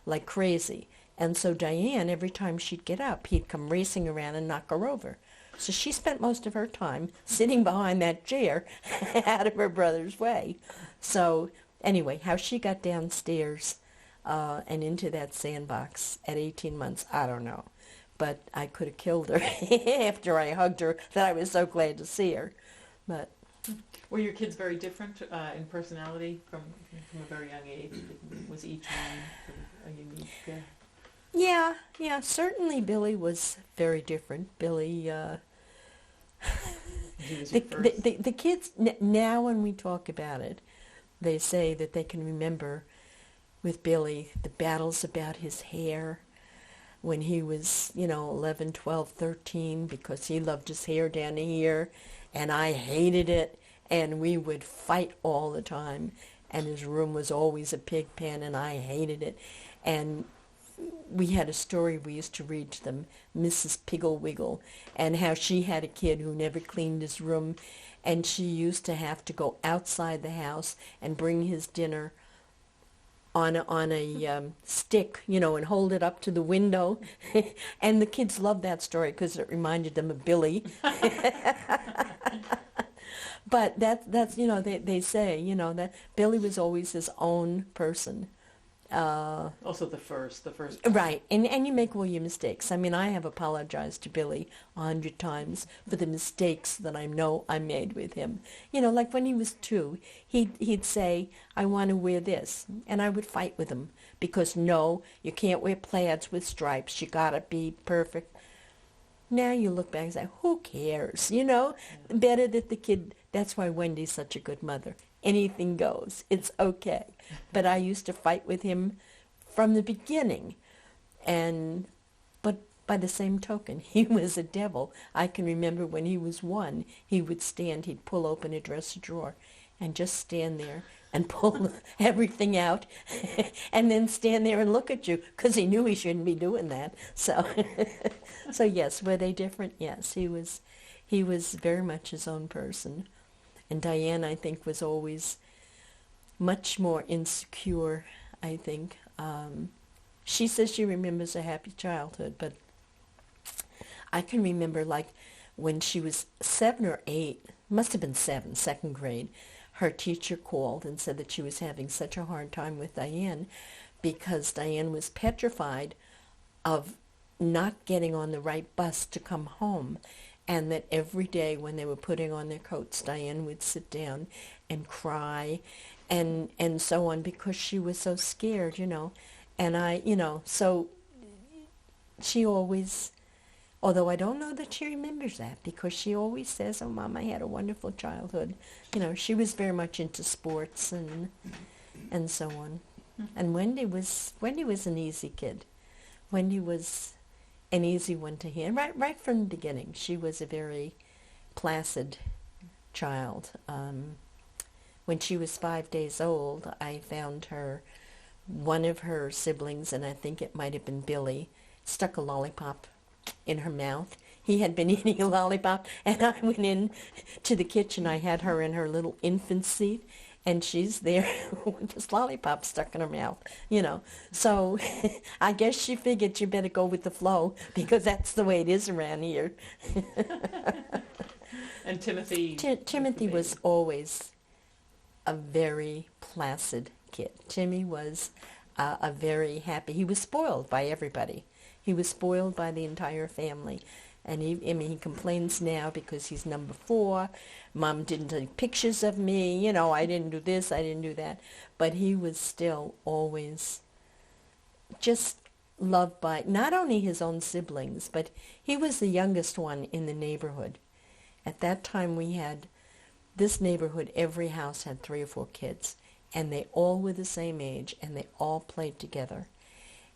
like crazy. And so Diane, every time she'd get up, he'd come racing around and knock her over. So she spent most of her time sitting behind that chair out of her brother's way. So anyway, how she got downstairs and into that sandbox at 18 months, I don't know. But I could have killed her after I hugged her, that I was so glad to see her. But were your kids very different in personality from a very young age? Was each one a unique? Yeah, certainly Billy was very different. Billy, He was your first? the kids, now when we talk about it, they say that they can remember with Billy the battles about his hair when he was, 11, 12, 13, because he loved his hair down here, and I hated it, and we would fight all the time, and his room was always a pig pen, and I hated it. And we had a story we used to read to them, Mrs. Piggle Wiggle, and how she had a kid who never cleaned his room, and she used to have to go outside the house and bring his dinner on a stick, and hold it up to the window. And the kids loved that story because it reminded them of Billy. But that's they say, that Billy was always his own person. Also the first. Right, and you make all your mistakes. I mean, I have apologized to Billy 100 times for the mistakes that I know I made with him. Like when he was 2, he'd say, I want to wear this, and I would fight with him because, no, you can't wear plaids with stripes. You got to be perfect. Now you look back and say, who cares? Better that the kid, that's why Wendy's such a good mother. Anything goes. It's okay. But I used to fight with him from the beginning. But by the same token, he was a devil. I can remember when he was 1, he'd pull open a dresser drawer and just stand there and pull everything out and then stand there and look at you because he knew he shouldn't be doing that. So, so yes, were they different? Yes, he was very much his own person. And Diane, I think, was always much more insecure, I think. She says she remembers a happy childhood, but I can remember, like, when she was 7 or 8, must have been 7, second grade, her teacher called and said that she was having such a hard time with Diane because Diane was petrified of not getting on the right bus to come home. And that every day when they were putting on their coats, Diane would sit down and cry and so on because she was so scared, And so she always, although I don't know that she remembers that because she always says, oh, Mom, I had a wonderful childhood. She was very much into sports and so on. And Wendy was an easy kid. Wendy was an easy one to hear. Right from the beginning, she was a very placid child. When she was 5 days old, I found one of her siblings, and I think it might have been Billy, stuck a lollipop in her mouth. He had been eating a lollipop, and I went in to the kitchen. I had her in her little infant seat, and she's there with this lollipop stuck in her mouth, So I guess she figured you better go with the flow because that's the way it is around here. And Timothy? Timothy was always a very placid kid. Timmy was a very happy, he was spoiled by everybody. He was spoiled by the entire family. And he complains now because he's number 4. Mom didn't take pictures of me. I didn't do this, I didn't do that. But he was still always just loved by not only his own siblings, but he was the youngest one in the neighborhood. At that time we had, this neighborhood, every house had 3 or 4 kids. And they all were the same age, and they all played together.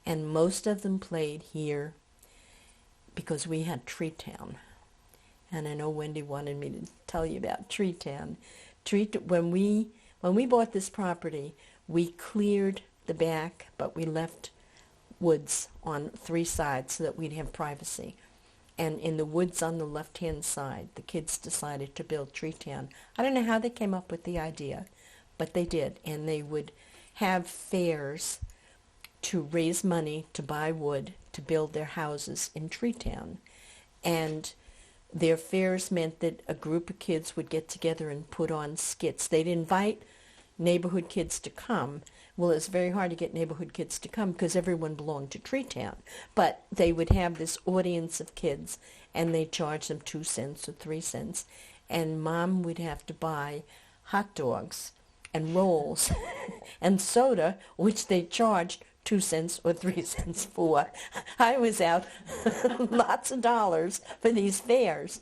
And most of them played here because we had Tree Town. And I know Wendy wanted me to tell you about Tree Town. When we bought this property, we cleared the back, but we left woods on 3 sides so that we'd have privacy. And in the woods on the left-hand side, the kids decided to build Tree Town. I don't know how they came up with the idea, but they did. And they would have fairs to raise money to buy wood to build their houses in Tree Town. And their fairs meant that a group of kids would get together and put on skits. They'd invite neighborhood kids to come. Well, it's very hard to get neighborhood kids to come because everyone belonged to Tree Town. But they would have this audience of kids, and they'd charge them 2 cents or 3 cents. And Mom would have to buy hot dogs and rolls and soda, which they charged 2 cents or 3 cents for. I was out lots of dollars for these fairs.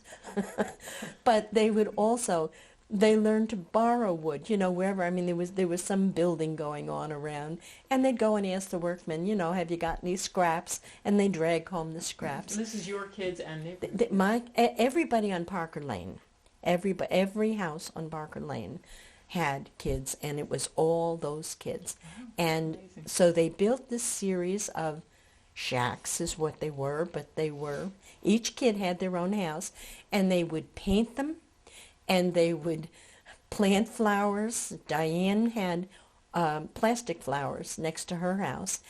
But they would also, they learned to borrow wood, wherever. I mean, there was some building going on around, and they'd go and ask the workmen, have you got any scraps? And they drag home the scraps. This is your kids and neighbors? Everybody on Parker Lane, every house on Parker Lane had kids, and it was all those kids. And amazing. So they built this series of shacks is what they were, but each kid had their own house, and they would paint them, and they would plant flowers. Diane had plastic flowers next to her house,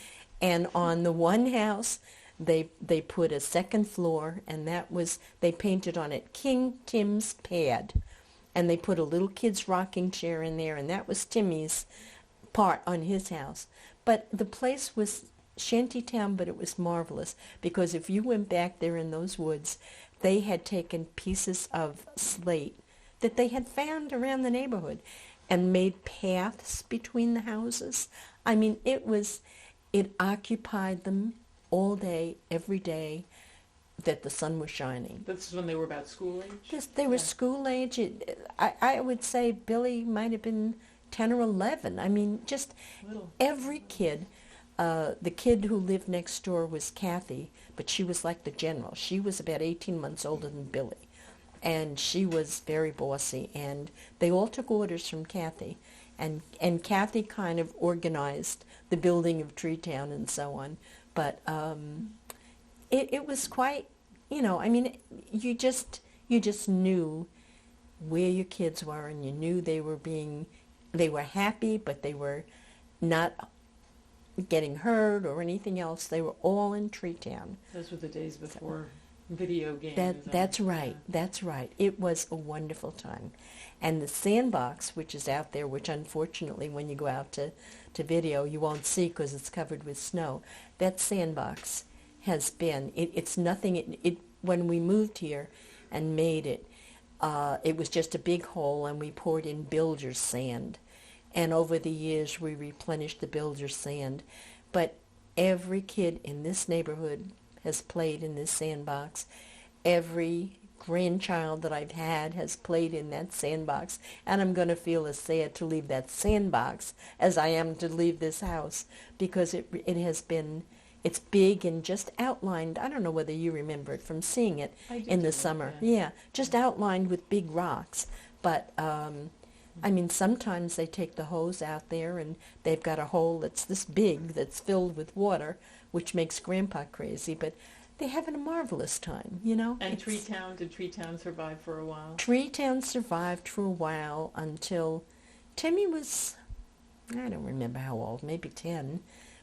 and on the one house they put a second floor, and they painted on it King Tim's pad. And they put a little kid's rocking chair in there, and that was Timmy's part on his house. But the place was shantytown, but it was marvelous, because if you went back there in those woods, they had taken pieces of slate that they had found around the neighborhood and made paths between the houses. I mean, it occupied them all day, every day, that the sun was shining. This is when they were about school age? They were school age. I would say Billy might have been 10 or 11. I mean, just Little. every kid. The kid who lived next door was Kathy, but she was like the general. She was about 18 months older than Billy, and she was very bossy, and they all took orders from Kathy. And Kathy kind of organized the building of Tree Town and so on. But it was quite, I mean, you just knew where your kids were, and you knew they were happy, but they were not getting hurt or anything else. They were all in Tree Town. Those were the days before video games. That's right. That's right. It was a wonderful time. And the sandbox, which is out there, which unfortunately when you go out to video you won't see because it's covered with snow, that sandbox has been, it's nothing, when we moved here and made it, it was just a big hole, and we poured in builder's sand. And over the years we replenished the builder's sand. But every kid in this neighborhood has played in this sandbox. Every grandchild that I've had has played in that sandbox, and I'm going to feel as sad to leave that sandbox as I am to leave this house, because it has been, it's big and just outlined. I don't know whether you remember it from seeing it in the summer. Yeah, just outlined with big rocks. But I mean, sometimes they take the hose out there and they've got a hole that's this big that's filled with water, which makes Grandpa crazy, but they're having a marvelous time, And Tree Town, did Tree Town survive for a while? Tree Town survived for a while until Timmy was, I don't remember how old, maybe 10,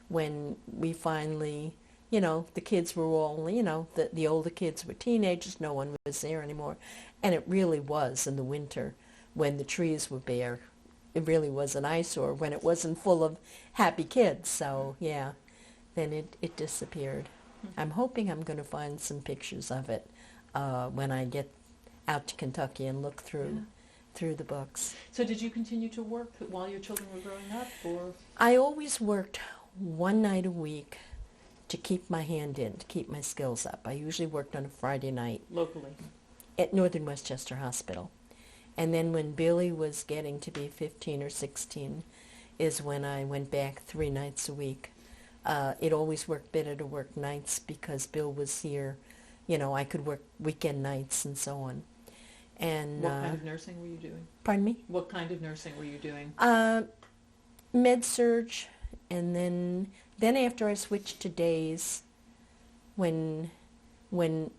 when we finally, the kids were all, the older kids were teenagers, no one was there anymore. And it really was in the winter when the trees were bare. It really was an eyesore when it wasn't full of happy kids. So, yeah, then it disappeared. I'm hoping I'm going to find some pictures of it when I get out to Kentucky and look through the books. So did you continue to work while your children were growing up? Or I always worked one night a week to keep my hand in, to keep my skills up. I usually worked on a Friday night. Locally? At Northern Westchester Hospital. And then when Billy was getting to be 15 or 16 is when I went back 3 nights a week. It always worked better to work nights because Bill was here. I could work weekend nights and so on. And what kind of nursing were you doing? Pardon me? What kind of nursing were you doing? Med surg, and then then after I switched to days, when when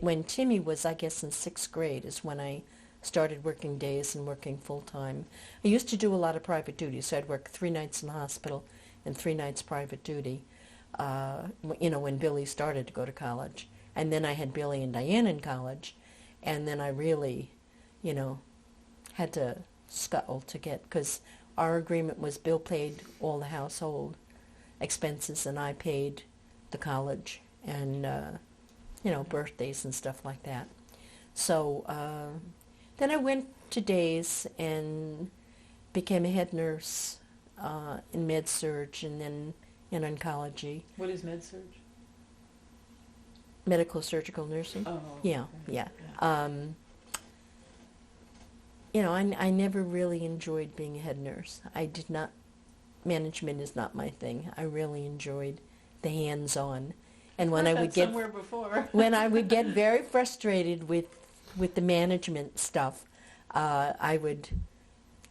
when Timmy was, I guess, in 6th grade is when I started working days and working full-time. I used to do a lot of private duty, so I'd work 3 nights in the hospital and 3 nights private duty, when Billy started to go to college. And then I had Billy and Diane in college, and then I really, had to scuttle to get, because our agreement was Bill paid all the household expenses and I paid the college and, birthdays and stuff like that. So then I went to days and became a head nurse in med-surg and then in oncology. What is med-surg? Medical surgical nursing. Oh. Yeah, okay. Yeah. I never really enjoyed being a head nurse. I did not, management is not my thing. I really enjoyed the hands-on. And when I would get somewhere before. when I would get very frustrated with the management stuff, I would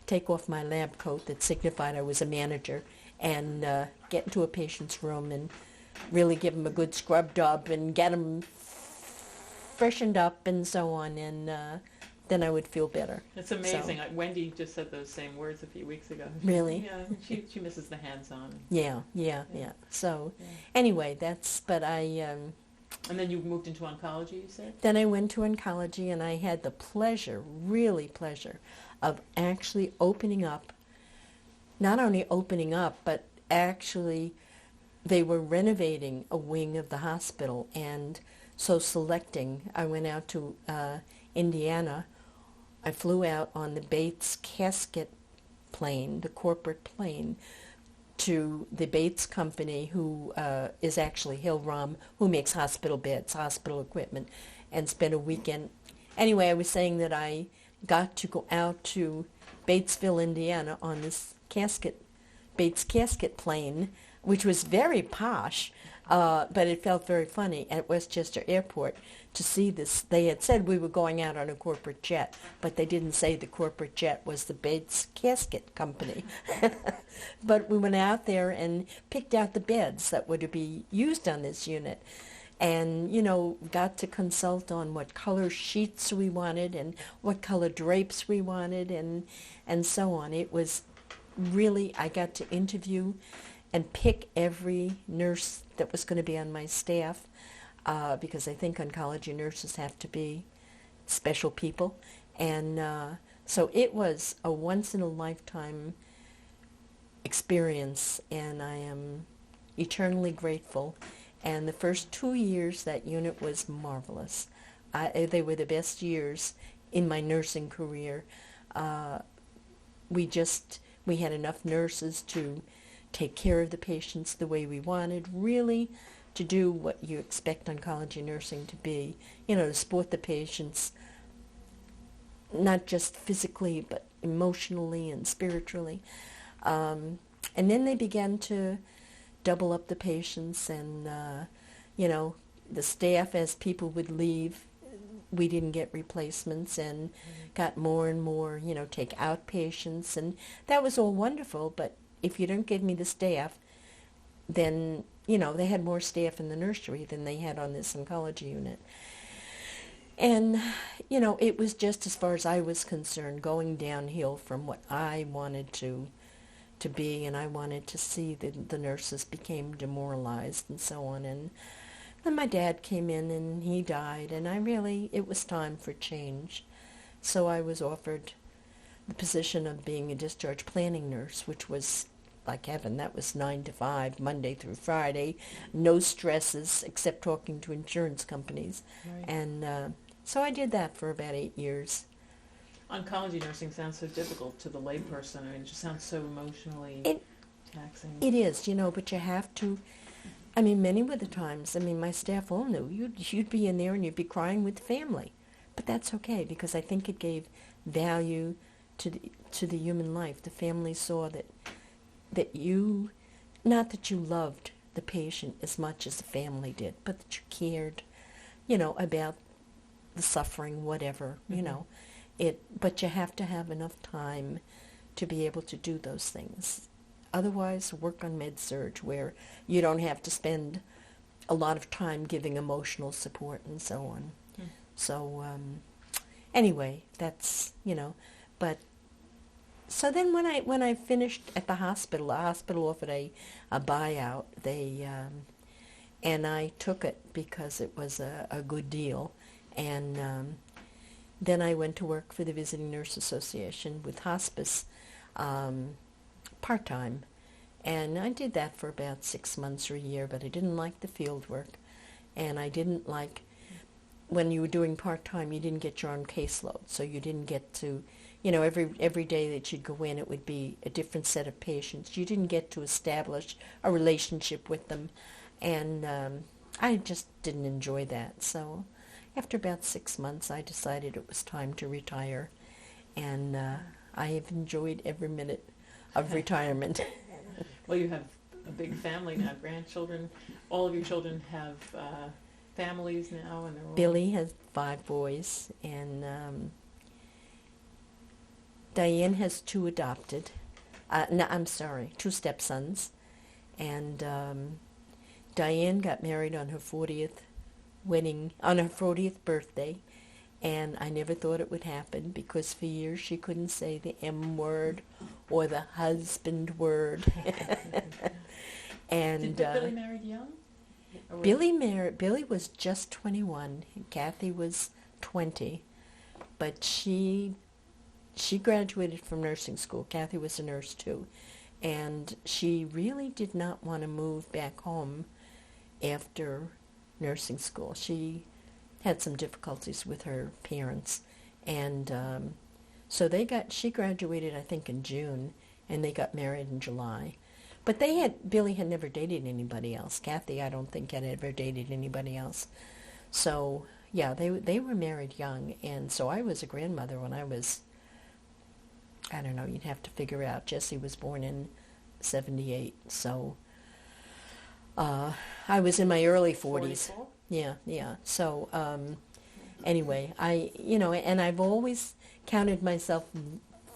take off my lab coat that signified I was a manager and get into a patient's room and really give them a good scrub job and get them freshened up and so on, and then I would feel better. It's amazing. So, Wendy just said those same words a few weeks ago. Really? Yeah, she misses the hands-on. Yeah. So, anyway, but I... And then you moved into oncology, you said? Then I went to oncology, and I had the pleasure, really pleasure, of actually opening up, not only opening up, but actually they were renovating a wing of the hospital, and so selecting, I went out to Indiana. I flew out on the Bates casket plane, the corporate plane, to the Bates company, who is actually Hill-Rom, who makes hospital beds, hospital equipment, and spent a weekend. Anyway, I was saying that I got to go out to Batesville, Indiana on this Bates casket plane, which was very posh, but it felt very funny at Westchester Airport to see this. They had said we were going out on a corporate jet, but they didn't say the corporate jet was the Bates Casket Company. But we went out there and picked out the beds that were to be used on this unit, and, got to consult on what color sheets we wanted and what color drapes we wanted and so on. It was really, I got to interview and pick every nurse that was going to be on my staff, because I think oncology nurses have to be special people. And so it was a once-in-a-lifetime experience, and I am eternally grateful. And the first 2 years, that unit was marvelous. They were the best years in my nursing career. We had enough nurses to take care of the patients the way we wanted, really to do what you expect oncology nursing to be, to support the patients, not just physically, but emotionally and spiritually. And then they began to double up the patients, and, the staff, as people would leave, we didn't get replacements, and got more and more, take out patients, and that was all wonderful, but if you don't give me the staff, then, they had more staff in the nursery than they had on this oncology unit. And, it was just, as far as I was concerned, going downhill from what I wanted to be, and I wanted to see the nurses became demoralized and so on. And then my dad came in and he died, and it was time for change. So I was offered the position of being a discharge planning nurse, which was like heaven. That was 9 to 5, Monday through Friday, no stresses except talking to insurance companies. Right. And so I did that for about 8 years. Oncology nursing sounds so difficult to the layperson. I mean, it just sounds so emotionally taxing. It is, but you have to. Many were the times. My staff all knew you'd be in there and you'd be crying with the family, but that's okay, because I think it gave value to the human life. The family saw that you, not that you loved the patient as much as the family did, but that you cared, about the suffering, whatever, But you have to have enough time to be able to do those things. otherwise work on med-surg where you don't have to spend a lot of time giving emotional support and so on. So anyway, that's, but so then when I finished at the hospital offered a buyout. And I took it because it was a good deal. And then I went to work for the Visiting Nurse Association with hospice part-time. And I did that for about 6 months or a year, but I didn't like the field work. And I didn't like, when you were doing part-time, you didn't get your own caseload. So you didn't get to, every day that you'd go in, it would be a different set of patients. You didn't get to establish a relationship with them. And I just didn't enjoy that. So after about 6 months, I decided it was time to retire. And I have enjoyed every minute of retirement. Well, you have a big family now, grandchildren. All of your children have families now, and they're all... Billy has 5 boys, and Diane has 2 adopted. No, I'm sorry, 2 stepsons. And Diane got married on her 40th birthday, and I never thought it would happen because for years she couldn't say the M word or the husband word. And Did Billy marry young? Billy was just 21. Kathy was 20, but she graduated from nursing school. Kathy was a nurse too, and she really did not want to move back home after nursing school. She had some difficulties with her parents, and so she graduated I think in June, and they got married in July. But Billy had never dated anybody else. Kathy, I don't think, had ever dated anybody else. So yeah, they were married young, and so I was a grandmother when I was, I don't know, you'd have to figure out. Jesse was born in 1978, so I was in my early 40s. 44? Yeah. So anyway, and I've always counted myself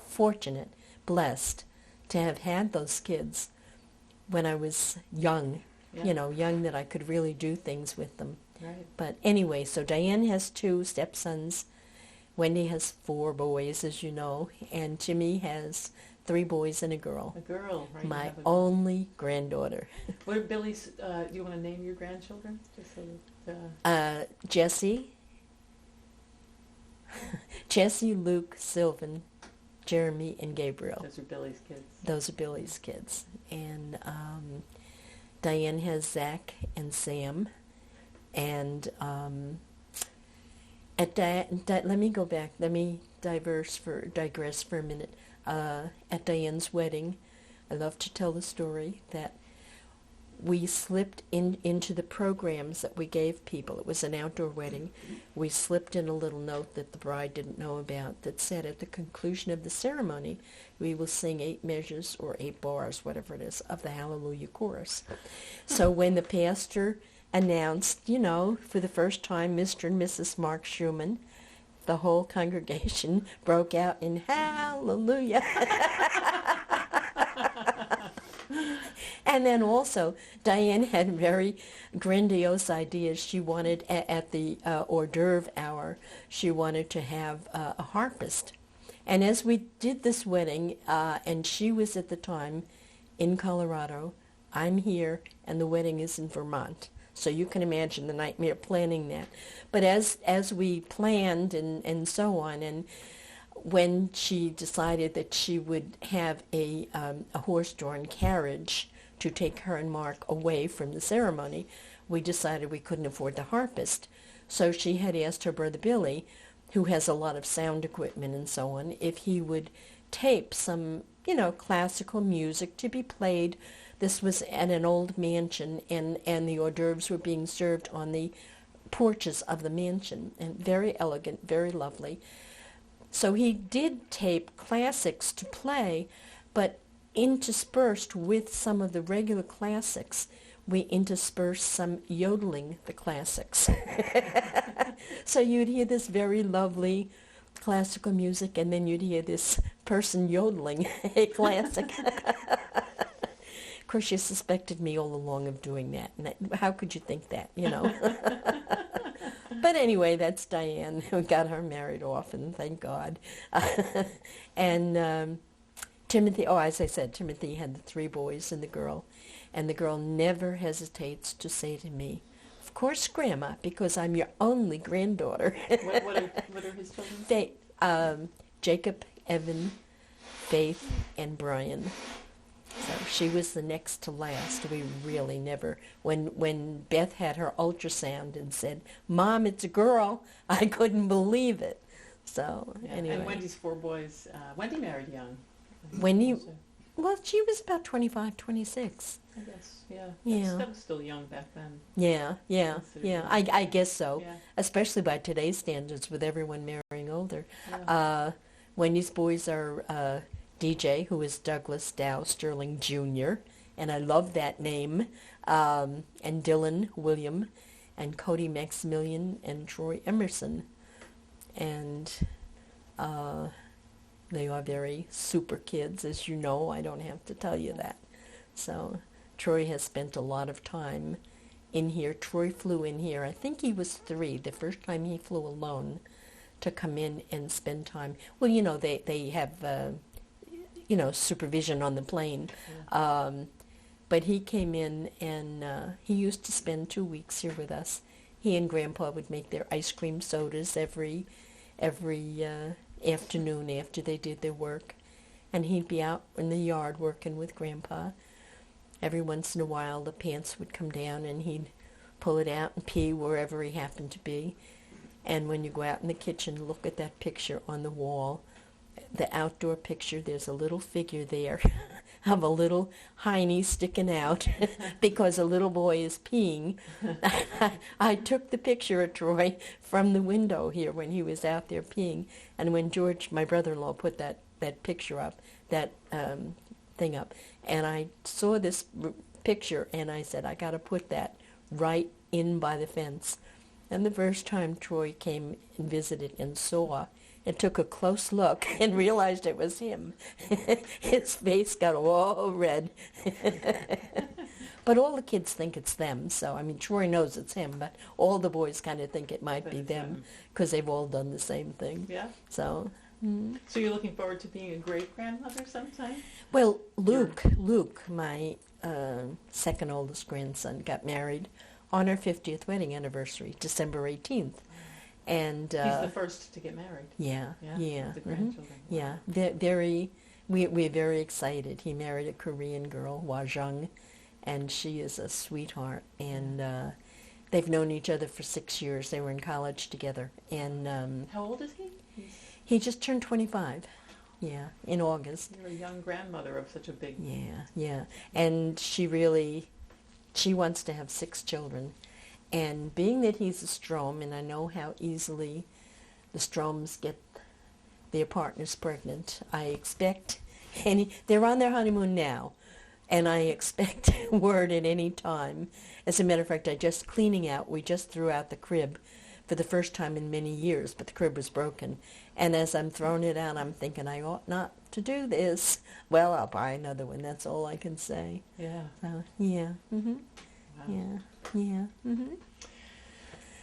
fortunate, blessed, to have had those kids when I was young, young that I could really do things with them. Right. But anyway, so Diane has 2 stepsons. Wendy has 4 boys, as you know, and Jimmy has 3 boys and a girl. A girl, right? My only granddaughter. What are Billy's, do you want to name your grandchildren? Just so that, Jesse, Luke, Sylvan, Jeremy, and Gabriel. those are Billy's kids. Those are Billy's kids. And Diane has Zach and Sam. And let me go back. Let me digress for a minute. At Diane's wedding, I love to tell the story that we slipped into the programs that we gave people. It was an outdoor wedding. We slipped in a little note that the bride didn't know about that said, at the conclusion of the ceremony, we will sing 8 measures or 8 bars, whatever it is, of the Hallelujah chorus. So when the pastor announced, for the first time, Mr. and Mrs. Mark Schumann, the whole congregation broke out in Hallelujah. And then also, Diane had very grandiose ideas. She wanted, at the hors d'oeuvre hour, she wanted to have a harpist. And as we did this wedding, and she was at the time in Colorado, I'm here, and the wedding is in Vermont. So you can imagine the nightmare planning that. But as we planned and so on, and when she decided that she would have a horse-drawn carriage to take her and Mark away from the ceremony, we decided we couldn't afford the harpist. So she had asked her brother Billy, who has a lot of sound equipment and so on, if he would tape some, classical music to be played. This was at an old mansion, and the hors d'oeuvres were being served on the porches of the mansion, and very elegant, very lovely. So he did tape classics to play, but interspersed with some of the regular classics, we interspersed some yodeling the classics. So you'd hear this very lovely classical music, and then you'd hear this person yodeling a classic. Of course, you suspected me all along of doing that. And how could you think that, you know? But anyway, that's Diane. We got her married off, and thank God. And Timothy, as I said, Timothy had the 3 boys and the girl. And the girl never hesitates to say to me, "Of course, Grandma, because I'm your only granddaughter." What are his children? Jacob, Evan, Faith, and Brian. So she was the next to last. We really never, when Beth had her ultrasound and said, "Mom, it's a girl," I couldn't believe it. So anyway. And Wendy's 4 boys, Wendy married young. Wendy, well, she was about 25, 26. I guess, yeah. Yeah. That was still young back then. Yeah. I guess so, Yeah. especially by today's standards with everyone marrying older. Yeah. Wendy's boys are DJ, who is Douglas Dow Sterling Jr., and I love that name, and Dylan William, and Cody Maximilian, and Troy Emerson. And they are very super kids, as you know. I don't have to tell you that. So Troy has spent a lot of time in here. Troy flew in here. I think he was 3, the first time he flew alone, to come in and spend time. Well, you know, they have... supervision on the plane. Yeah. But he came in, and he used to spend 2 weeks here with us. He and Grandpa would make their ice cream sodas every afternoon after they did their work. And he'd be out in the yard working with Grandpa. Every once in a while, the pants would come down, and he'd pull it out and pee wherever he happened to be. And when you go out in the kitchen, look at that picture on the wall, the outdoor picture, there's a little figure there of a little hiney sticking out because a little boy is peeing. I took the picture of Troy from the window here when he was out there peeing. And when George, my brother-in-law, put that picture up, that thing up, and I saw this picture, and I said, I got to put that right in by the fence. And the first time Troy came and visited and saw, and took a close look and realized it was him. His face got all red. But all the kids think it's them. So, I mean, Troy knows it's him, but all the boys kind of think it might be them because they've all done the same thing. Yeah. So. So you're looking forward to being a great-grandmother sometime? Well, Luke, my second oldest grandson, got married on our 50th wedding anniversary, December 18th. And he's the first to get married. Yeah. The grandchildren. Yeah, we're very excited. He married a Korean girl, Wajung, and she is a sweetheart. And they've known each other for 6 years. They were in college together. And how old is he? He just turned 25. Yeah, in August. You're a young grandmother of such a big. Yeah, and she wants to have 6 children. And being that he's a Strom, and I know how easily the Stroms get their partners pregnant, I expect they're on their honeymoon now, and I expect word at any time. As a matter of fact, we just threw out the crib for the first time in many years, but the crib was broken. And as I'm throwing it out, I'm thinking I ought not to do this. Well, I'll buy another one. That's all I can say. Yeah. So, yeah. Mm-hmm. Wow. Yeah. Mm-hmm.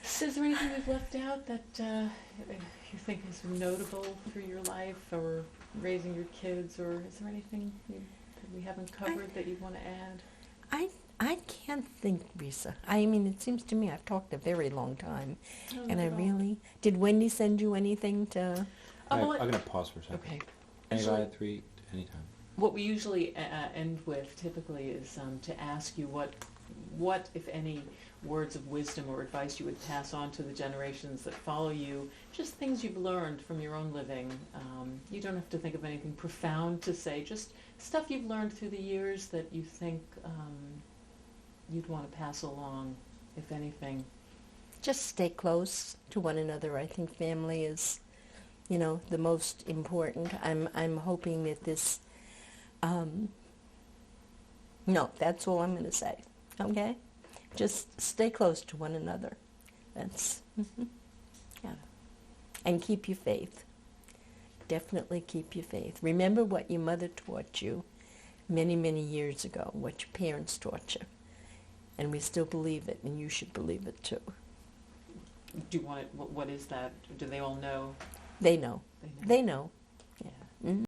So is there anything we've left out that you think is notable for your life or raising your kids, or is there anything that we haven't covered that you want to add? I can't think, Risa. I mean, it seems to me I've talked a very long time. No, And I not at all. really... Did Wendy send you anything to... Oh, I'm well, going to pause for a second. Okay. Anybody at 3, anytime. What we usually end with typically is to ask you what, if any, words of wisdom or advice you would pass on to the generations that follow you, just things you've learned from your own living. You don't have to think of anything profound to say, just stuff you've learned through the years that you think you'd want to pass along, if anything. Just stay close to one another. I think family is, the most important. I'm hoping that this... no, that's all I'm going to say. Okay? Just stay close to one another. That's... yeah. And keep your faith. definitely keep your faith. Remember what your mother taught you many, many years ago, what your parents taught you. And we still believe it, and you should believe it too. Do you want it, what is that? Do they all know? They know. They know. They know. Yeah. Mhm.